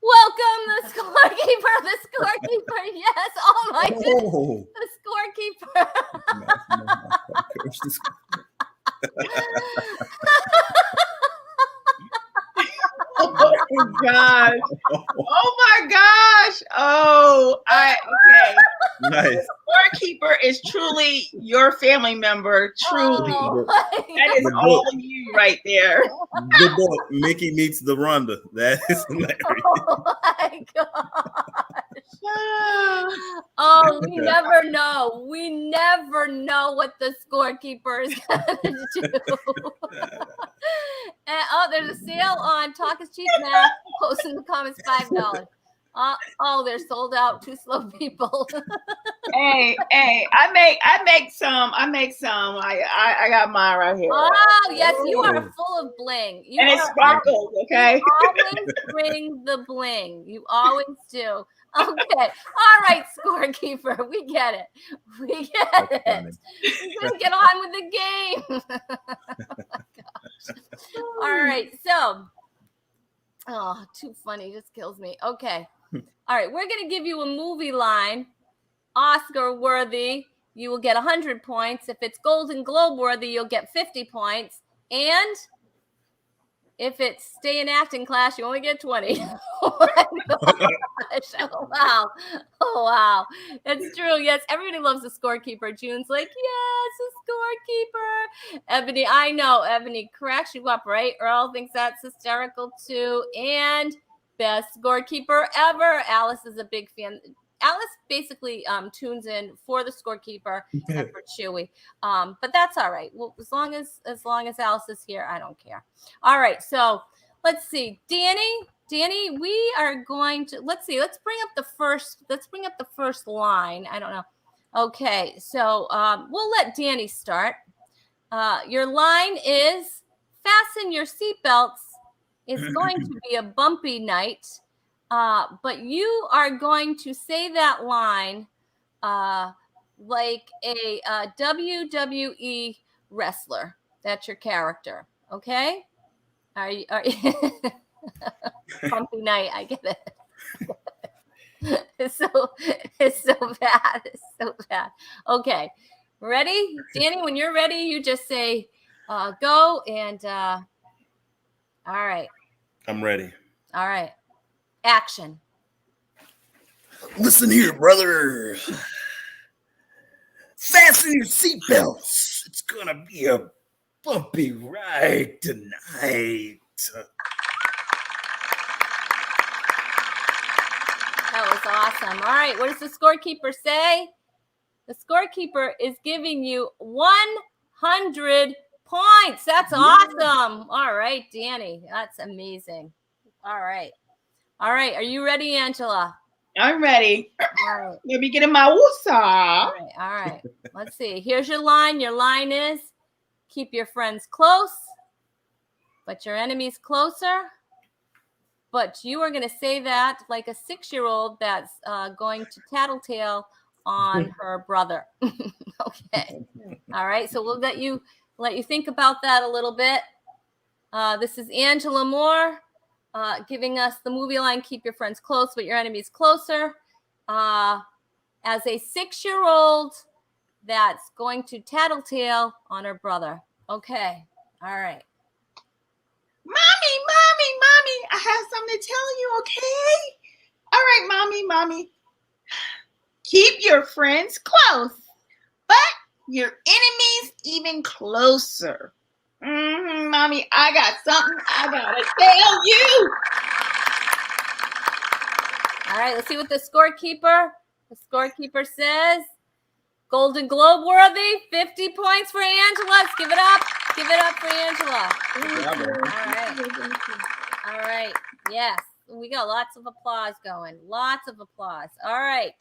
Speaker 1: Welcome, the scorekeeper. The scorekeeper. Yes. Oh my goodness.
Speaker 4: Oh.
Speaker 1: The scorekeeper.
Speaker 6: Oh my gosh. Oh my gosh. Oh, okay.
Speaker 4: Nice.
Speaker 6: Scorekeeper is truly your family member. Truly.
Speaker 1: Oh my
Speaker 6: That is all you right there.
Speaker 4: Good book. Mickey meets the Rhonda. That is hilarious.
Speaker 1: Oh my gosh. Oh, we never know. We never know what the scorekeeper is going to do. And, oh, there's a sale on Talk is Cheap now. Post in the comments $5. Oh, they're sold out. Too slow, people.
Speaker 6: Hey, I make some. I got mine right here.
Speaker 1: Oh, yes, you are full of bling.
Speaker 6: And it sparkles, okay?
Speaker 1: You always bring the bling. You always do. Okay. All right, scorekeeper. We get it. We get it. We're going to get on with the game. Oh, my gosh. All right. So, oh, too funny. Just kills me. Okay. All right. We're going to give you a movie line. Oscar worthy, you will get 100 points. If it's Golden Globe worthy, you'll get 50 points. And if it's stay in acting class, you only get 20. Oh my gosh. Oh wow. Oh wow. It's true. Yes, everybody loves the scorekeeper. June's like, yes, a scorekeeper. Ebony, I know. Ebony cracks you up, right? Earl thinks that's hysterical too. And best scorekeeper ever. Alice is a big fan. Alice basically tunes in for the scorekeeper and for Chewy, but that's all right. Well, as long as Alice is here, I don't care. All right, so let's see, Danny, we are going to let's bring up the first line. I don't know. Okay, so we'll let Danny start. Your line is fasten your seatbelts. It's going to be a bumpy night. But you are going to say that line like a WWE wrestler. That's your character. Okay? Are you bumpy night, I get it. It's so bad. It's so bad. Okay. Ready? Danny, when you're ready, you just say go and all right.
Speaker 4: I'm ready.
Speaker 1: All right. Action.
Speaker 7: Listen here, brother. Fasten your seatbelts. It's gonna be a bumpy ride tonight.
Speaker 1: That was awesome. All right. What does the scorekeeper say? The scorekeeper is giving you 100 points. That's awesome. All right, Danny. That's amazing. All right. All right. Are you ready, Angela?
Speaker 6: I'm ready.
Speaker 1: All right.
Speaker 6: Let me get in my woosah.
Speaker 1: All right. All right. Let's see. Here's your line. Your line is keep your friends close, but your enemies closer. But you are going to say that like a 6-year-old that's going to tattletale on her brother. Okay. All right. So we'll let you think about that a little bit. This is Angela Moore. Giving us the movie line, keep your friends close, but your enemies closer. As a 6-year-old that's going to tattletale on her brother. Okay. All right.
Speaker 6: Mommy, I have something to tell you, okay? All right, mommy. Keep your friends close, but your enemies even closer. Mommy, I got something I gotta tell you.
Speaker 1: All right, let's see what the scorekeeper says. Golden Globe worthy, 50 points for Angela. Let's give it up. Give it up for Angela. All right. Yes, we got lots of applause going. Lots of applause. All right.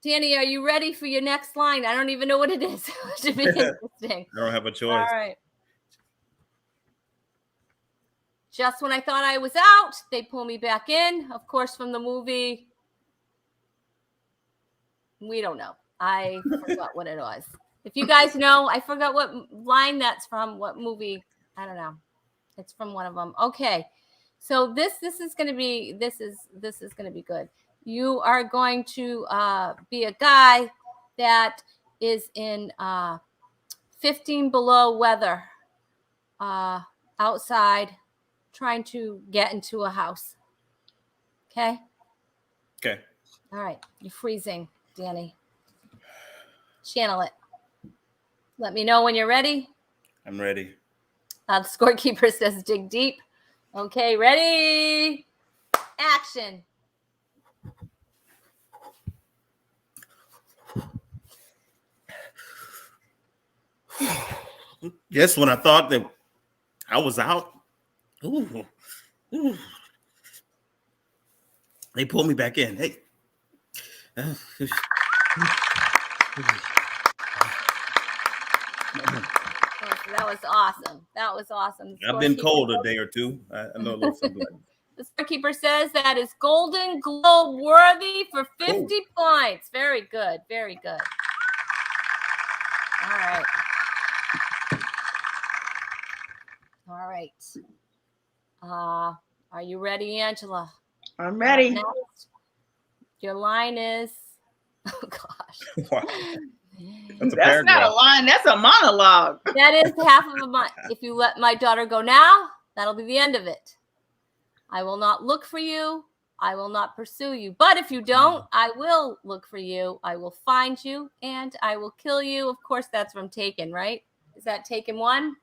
Speaker 1: Danny, are you ready for your next line? I don't even know what it is. It should be interesting.
Speaker 4: I don't have a choice.
Speaker 1: All right. Just when I thought I was out, they pull me back in. Of course, from the movie. We don't know. I forgot what it was. If you guys know, I forgot what line that's from, what movie. I don't know. It's from one of them. Okay. So this is going to be going to be good. You are going to be a guy that is in 15 below weather outside trying to get into a house. Okay?
Speaker 4: Okay.
Speaker 1: All right. You're freezing, Danny. Channel it. Let me know when you're ready.
Speaker 4: I'm ready.
Speaker 1: The scorekeeper says dig deep. Okay, ready? Action.
Speaker 4: Yes, when I thought that I was out, ooh, they pulled me back in. Hey.
Speaker 1: That was awesome. That was awesome.
Speaker 4: I've been cold a day or two. I know a little something like that.
Speaker 1: The scorekeeper says that is Golden Globe worthy for 50 points. Very good. Very good. All right. All right. Are you ready, Angela?
Speaker 6: I'm ready.
Speaker 1: Your line is, oh gosh.
Speaker 4: Wow.
Speaker 6: That's not a line. That's a monologue.
Speaker 1: That is half of a month. If you let my daughter go now, that'll be the end of it. I will not look for you. I will not pursue you. But if you don't, I will look for you. I will find you and I will kill you. Of course, that's from Taken, right? Is that Taken 1?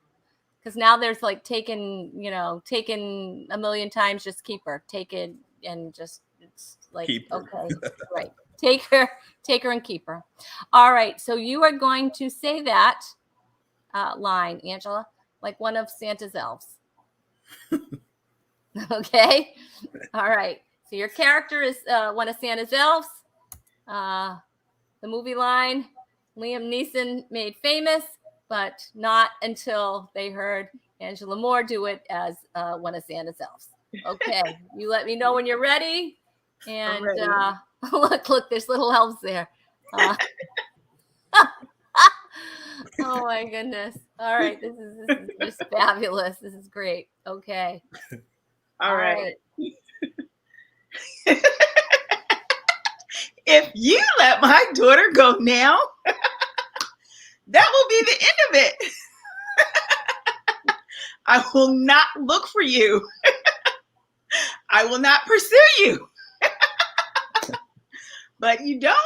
Speaker 1: Because now there's like Taken a million times, just keep her. Taken and just, it's like, okay, right. Take her and keep her. All right. So you are going to say that line, Angela, like one of Santa's elves. Okay. All right. So your character is one of Santa's elves. The movie line, Liam Neeson made famous, but not until they heard Angela Moore do it as one of Santa's elves. Okay. You let me know when you're ready. And look, there's little elves there. Oh my goodness. All right. This is just fabulous. This is great. Okay.
Speaker 6: All right. If you let my daughter go now, that will be the end of it. I will not look for you. I will not pursue you. But you don't,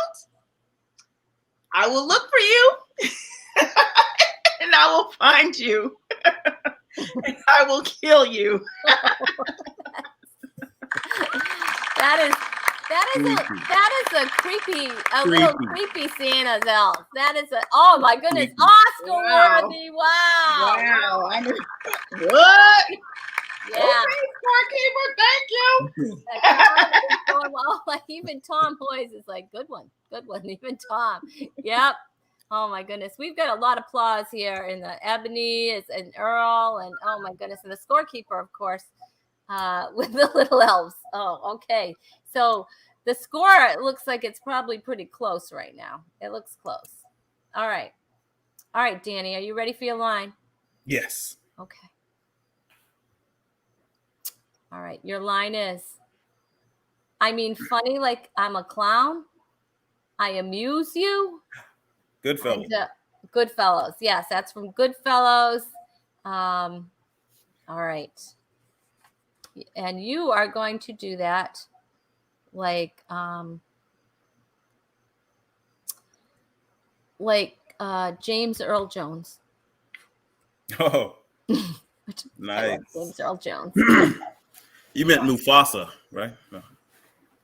Speaker 6: I will look for you and I will find you and I will kill you.
Speaker 1: That is a creepy, little creepy Santa's elf. That is oh my goodness, Oscar worthy. Wow.
Speaker 6: I mean, what?
Speaker 1: Yeah.
Speaker 6: Okay, scorekeeper, thank you.
Speaker 1: Like even Tom Hoyes is like, good one. Even Tom. Yep. Oh my goodness. We've got a lot of applause here in the Ebony and Earl and oh my goodness. And the scorekeeper, of course, with the little elves. Oh, okay. So the score, it looks like it's probably pretty close right now. It looks close. All right. All right, Danny, are you ready for your line?
Speaker 4: Yes.
Speaker 1: Okay. All right. Your line is, I mean, funny like I'm a clown. I amuse you.
Speaker 4: Goodfellas.
Speaker 1: And, Goodfellas. Yes, that's from Goodfellas. All right. And you are going to do that like James Earl Jones.
Speaker 4: Oh,
Speaker 1: I
Speaker 4: nice.
Speaker 1: love James Earl Jones.
Speaker 4: You meant Mufasa, right? No.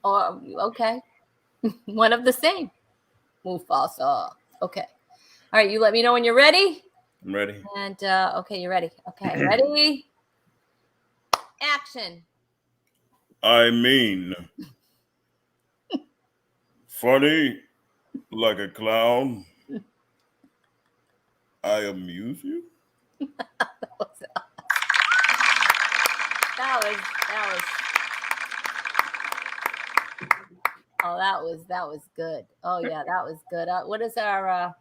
Speaker 1: Oh, okay. One of the same. Mufasa. Okay. All right, you let me know when you're ready.
Speaker 4: I'm ready.
Speaker 1: And okay, you're ready. Okay, ready? Action.
Speaker 4: I mean, funny like a clown. I amuse you.
Speaker 1: That was. Oh, that was good. Oh yeah, that was good. What is our?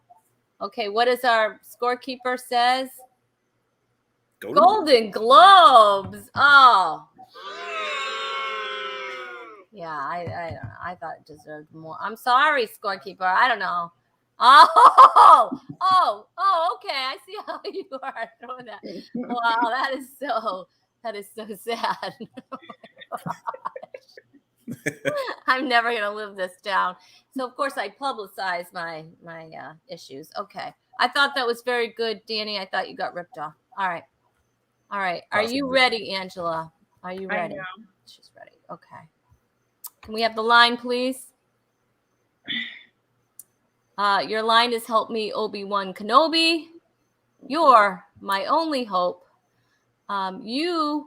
Speaker 1: Okay, what is our scorekeeper says? Golden Globes. Oh. Yeah, I don't know. I thought it deserved more. I'm sorry, scorekeeper. I don't know. Oh, okay. I see how you are throwing that. Wow, that is so sad. I'm never gonna live this down. So of course I publicize my issues. Okay. I thought that was very good, Danny. I thought you got ripped off. All right. Are you ready, Angela? Are you ready?
Speaker 6: I know.
Speaker 1: She's ready. Okay. Can we have the line, please? Your line is "Help me, Obi-Wan Kenobi. You're my only hope." Your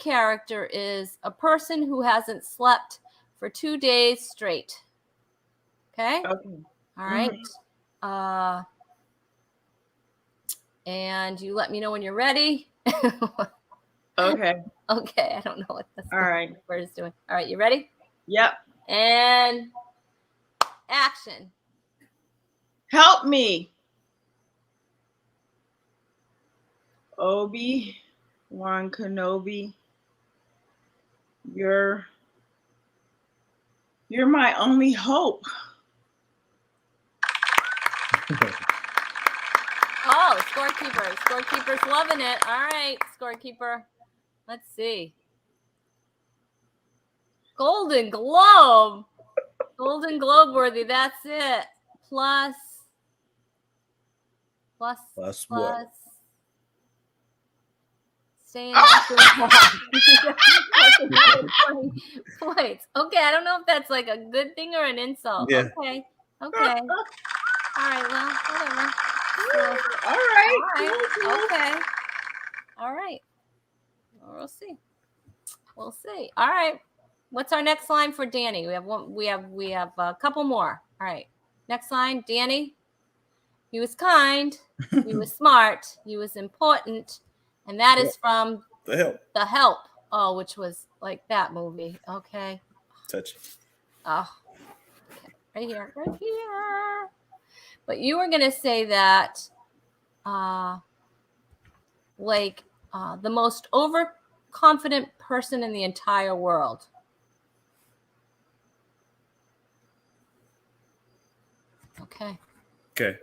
Speaker 1: character is a person who hasn't slept for 2 days straight. Okay.
Speaker 6: Okay.
Speaker 1: All right. And you let me know when you're ready.
Speaker 6: Okay.
Speaker 1: Okay. I don't know what this
Speaker 6: All right.
Speaker 1: word is doing. All right. You ready?
Speaker 6: Yep.
Speaker 1: And action.
Speaker 6: Help me, Obi-Wan Kenobi. You're my only hope.
Speaker 1: Oh, scorekeeper. Scorekeeper's loving it. All right, scorekeeper. Let's see. Golden Globe. Golden Globe worthy. That's it. Plus
Speaker 7: what?
Speaker 1: Staying points. Okay, I don't know if that's like a good thing or an insult.
Speaker 4: Yeah.
Speaker 1: Okay. All right. Well, whatever.
Speaker 6: All right.
Speaker 1: Okay. All right. We'll see. All right. What's our next line for Danny? We have a couple more. All right. Next line, Danny. He was kind. He was smart. He was important. And that is from
Speaker 4: The
Speaker 1: Help. Oh, which was like that movie. Okay.
Speaker 4: Touch.
Speaker 1: Oh. Okay. Right here. But you were gonna say that the most overconfident person in the entire world. Okay.
Speaker 4: Okay.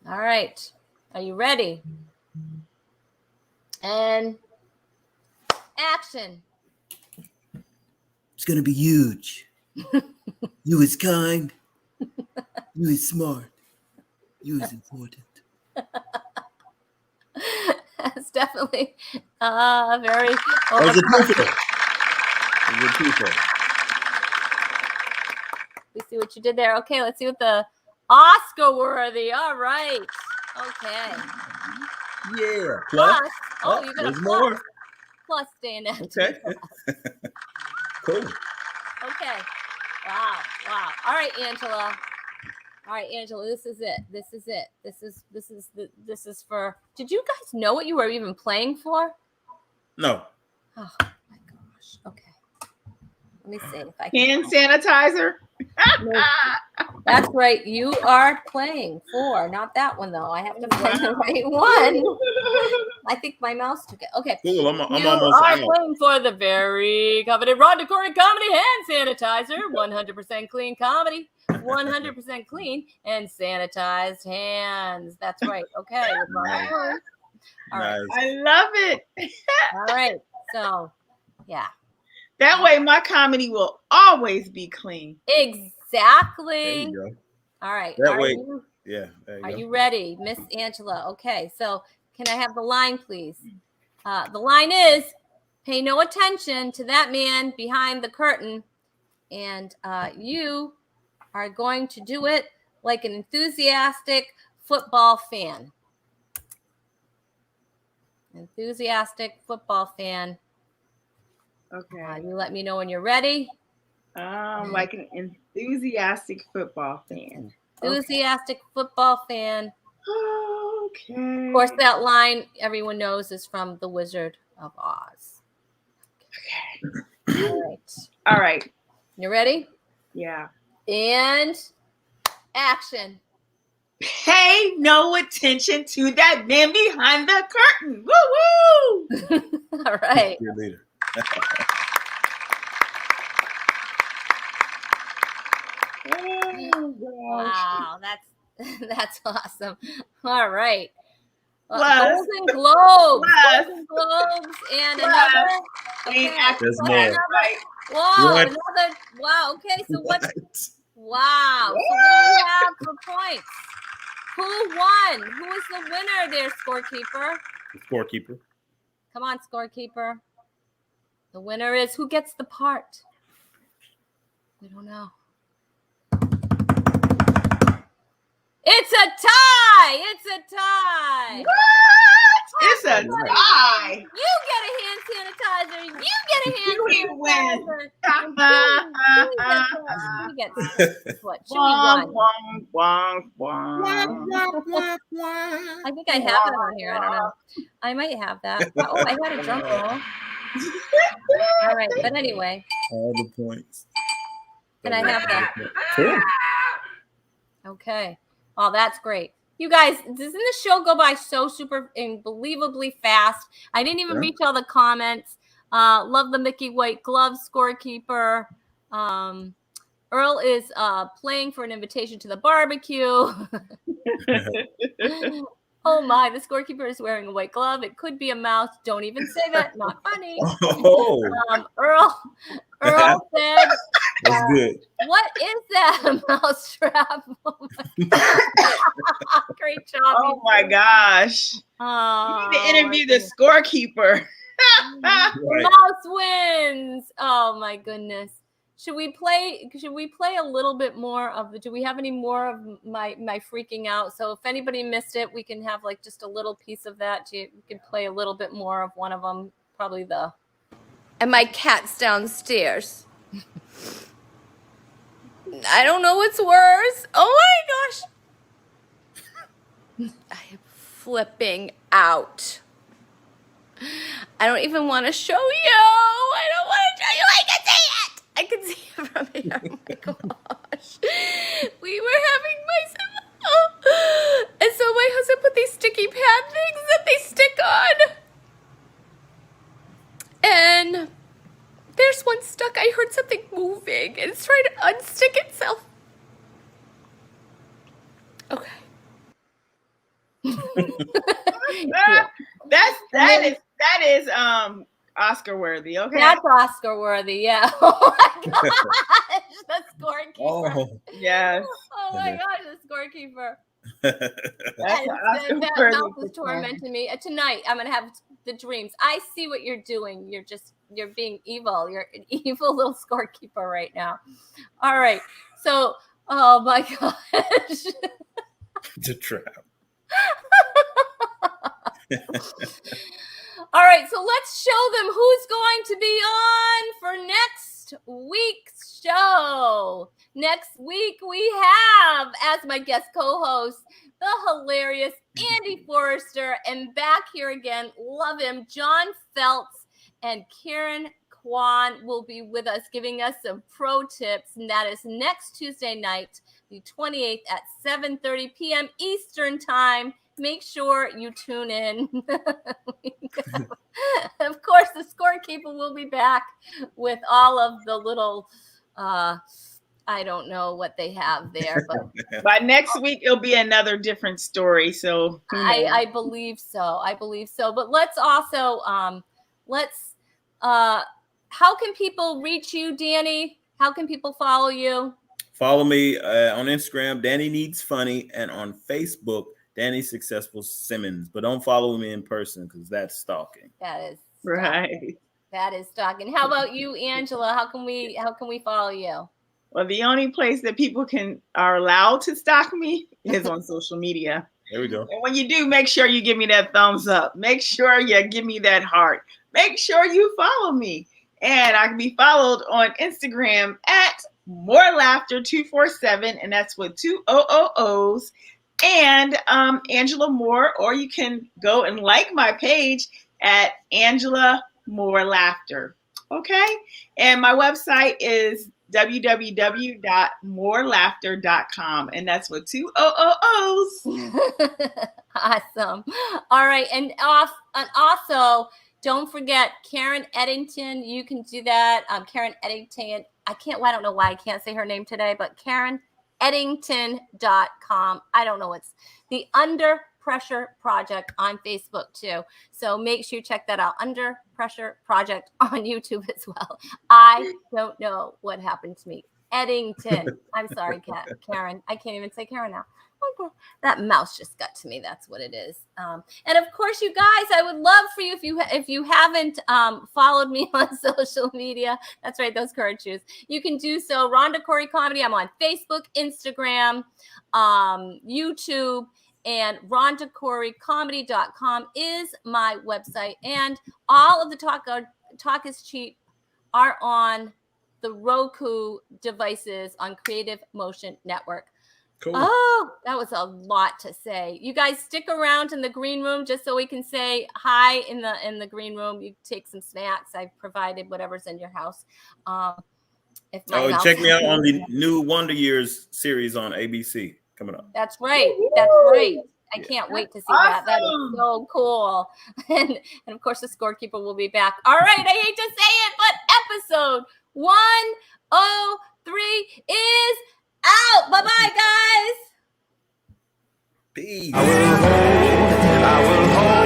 Speaker 1: All right. Are you ready? And action.
Speaker 7: It's gonna be huge. You is kind. You is smart. You is important.
Speaker 1: That's definitely very.
Speaker 7: There's a twofer.
Speaker 1: We see what you did there. Okay, let's see what the Oscar worthy. All right. Okay.
Speaker 7: Yeah.
Speaker 1: Plus. Oh, you got a
Speaker 7: there's
Speaker 1: plus.
Speaker 7: more.
Speaker 1: Plus staying at
Speaker 4: Okay.
Speaker 7: Cool.
Speaker 1: Okay. Wow. All right, Angela. This is it. This is for. Did you guys know what you were even playing for?
Speaker 4: No.
Speaker 1: Oh my gosh. Okay. Let me see if I can.
Speaker 6: Hand sanitizer.
Speaker 1: That's right. You are playing for, not that one though. I have to play the right one. I think my mouse took it. Okay.
Speaker 4: Cool. I'm
Speaker 1: You
Speaker 4: almost
Speaker 1: are
Speaker 4: out.
Speaker 1: playing for the very coveted Rhonda Comedy hand sanitizer. 100% clean comedy. 100% clean and sanitized hands. That's right. Okay. All right.
Speaker 4: Nice.
Speaker 6: I love it.
Speaker 1: All right. So, yeah.
Speaker 6: That way my comedy will always be clean.
Speaker 1: Exactly.
Speaker 4: There you go.
Speaker 1: All right.
Speaker 4: That way. Yeah.
Speaker 1: Are you ready, Miss Angela? Okay. So, Can I have the line, please? The line is, pay no attention to that man behind the curtain. And you are going to do it like an enthusiastic football fan. Enthusiastic football fan.
Speaker 6: Okay.
Speaker 1: You let me know when you're ready.
Speaker 6: Like an enthusiastic football fan.
Speaker 1: Enthusiastic football fan.
Speaker 6: Okay.
Speaker 1: Of course, that line everyone knows is from The Wizard of Oz. Okay.
Speaker 6: All right.
Speaker 1: You ready?
Speaker 6: Yeah.
Speaker 1: And action.
Speaker 6: Pay no attention to that man behind the curtain. Woo woo!
Speaker 1: All right.
Speaker 4: Your leader.
Speaker 1: Wow, that's awesome. All right.
Speaker 6: Plus.
Speaker 1: Golden Globes.
Speaker 6: Plus.
Speaker 1: Golden Globes and
Speaker 6: Plus.
Speaker 1: another.
Speaker 6: Ain't
Speaker 1: Okay.
Speaker 6: acting
Speaker 4: There's
Speaker 6: so
Speaker 4: more.
Speaker 6: right.
Speaker 1: Wow,
Speaker 4: What?
Speaker 1: another. Wow. Okay, so what?
Speaker 4: What?
Speaker 1: Wow. So what do we have for points? Who won? Who was the winner there, scorekeeper?
Speaker 4: The scorekeeper.
Speaker 1: Come on, scorekeeper. The winner is who gets the part? We don't know. It's a tie. It's a tie.
Speaker 6: What? It's a tie.
Speaker 1: You get a hand sanitizer. You get a hand
Speaker 6: Chewy wins.
Speaker 1: sanitizer. Chewy gets what? Chewy won. I think I have that on here. I don't know. I might have that. Oh, I had a drum roll. All right, but anyway.
Speaker 4: All the points.
Speaker 1: Can I have that?
Speaker 4: Sure.
Speaker 1: Okay. Oh, that's great. You guys, doesn't the show go by so super unbelievably fast? I didn't even reach all the comments. Love the Mickey White Glove scorekeeper. Earl is playing for an invitation to the barbecue. Oh my, the scorekeeper is wearing a white glove. It could be a mouse. Don't even say that. Not funny.
Speaker 4: Oh.
Speaker 1: Earl said,
Speaker 4: That's good.
Speaker 1: what is that? A mouse trap? Great job.
Speaker 6: Oh my gosh. You need to interview the scorekeeper.
Speaker 1: Right. Mouse wins. Oh my goodness. Should we play a little bit more of the, do we have any more of my freaking out? So if anybody missed it, we can have like just a little piece of that. We could play a little bit more of one of them, probably the, and my cat's downstairs. I don't know what's worse. Oh my gosh. I am flipping out. I don't even want to show you. I don't want to show you. I can see it. I can see it from here. Oh my gosh. We were having mice. And so my husband put these sticky pad things that they stick on. And there's one stuck. I heard something moving. And it's trying to unstick itself. Okay.
Speaker 6: Yeah. That is Oscar worthy. Okay.
Speaker 1: That's Oscar worthy. Yeah. Oh my gosh. The scorekeeper.
Speaker 4: Oh.
Speaker 6: Yes.
Speaker 1: Oh my gosh, the scorekeeper.
Speaker 6: That's
Speaker 1: That mouth is tormenting me. Tonight, I'm going to have the dreams. I see what you're doing. You're being evil. You're an evil little scorekeeper right now. All right. So, oh my gosh.
Speaker 4: The trap.
Speaker 1: All right. So let's show them who's going to be on for next week's show. Next week, we have as my guest co-host, the hilarious Andy Forrester, and back here again, love him, John Feltz and Karen Kwan will be with us, giving us some pro tips, and that is next Tuesday night, the 28th at 7:30 p.m. Eastern Time. Make sure you tune in. Of course, the scorekeeper will be back with all of the little, I don't know what they have there, but
Speaker 6: by next week it'll be another different story. So
Speaker 1: I believe so. I believe so. But let's also how can people reach you, Danny? How can people follow you?
Speaker 4: Follow me on Instagram, Danny Needs Funny, and on Facebook, Danny Successful Simmons, but don't follow me in person because that's stalking.
Speaker 1: That is
Speaker 6: Right.
Speaker 1: That is stalking. How about you, Angela? How can we follow you?
Speaker 6: Well, the only place that people are allowed to stalk me is on social media.
Speaker 4: There we go.
Speaker 6: And when you do, make sure you give me that thumbs up. Make sure you give me that heart. Make sure you follow me. And I can be followed on Instagram at morelaughter247, and that's with 2 O's. And Angela Moore, or you can go and like my page at Angela Moore Laughter. Okay? And my website is www.morelaughter.com, and that's with 2 O's.
Speaker 1: Awesome. All right, and also don't forget Karen Eddington. You can do that. Karen Eddington. I don't know why I can't say her name today, but KarenEddington.com. I don't know. It's the Under Pressure Project on Facebook too. So make sure you check that out. Under Pressure Project on YouTube as well. I don't know what happened to me. Eddington. I'm sorry, Karen. I can't even say Karen now. Okay. That mouse just got to me. That's what it is. And of course, you guys, I would love for you if you haven't followed me on social media. That's right, those courage shoes. You can do so. Rhonda Corey Comedy. I'm on Facebook, Instagram, YouTube, and RhondaCoreyComedy.com is my website. And all of the Talk is Cheap are on the Roku devices on Creative Motion Network.
Speaker 4: Cool.
Speaker 1: Oh, that was a lot to say. You guys stick around in the green room just so we can say hi in the green room. You take some snacks. I've provided whatever's in your house.
Speaker 4: Check me out on the new Wonder Years series on ABC coming up.
Speaker 1: That's right. That's right. I can't wait to see that. That is so cool. And of course, the scorekeeper will be back. All right. I hate to say it, but episode 103 is out. Bye-bye, guys.
Speaker 4: Peace.
Speaker 3: I will hold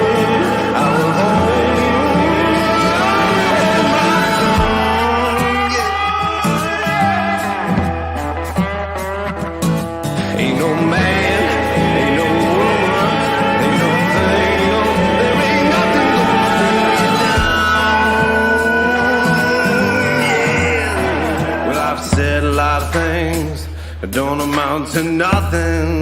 Speaker 3: Ain't no man, ain't no woman, ain't no thing, there ain't nothing gonna bring me down. Well, I've said a lot of things that don't amount to nothing.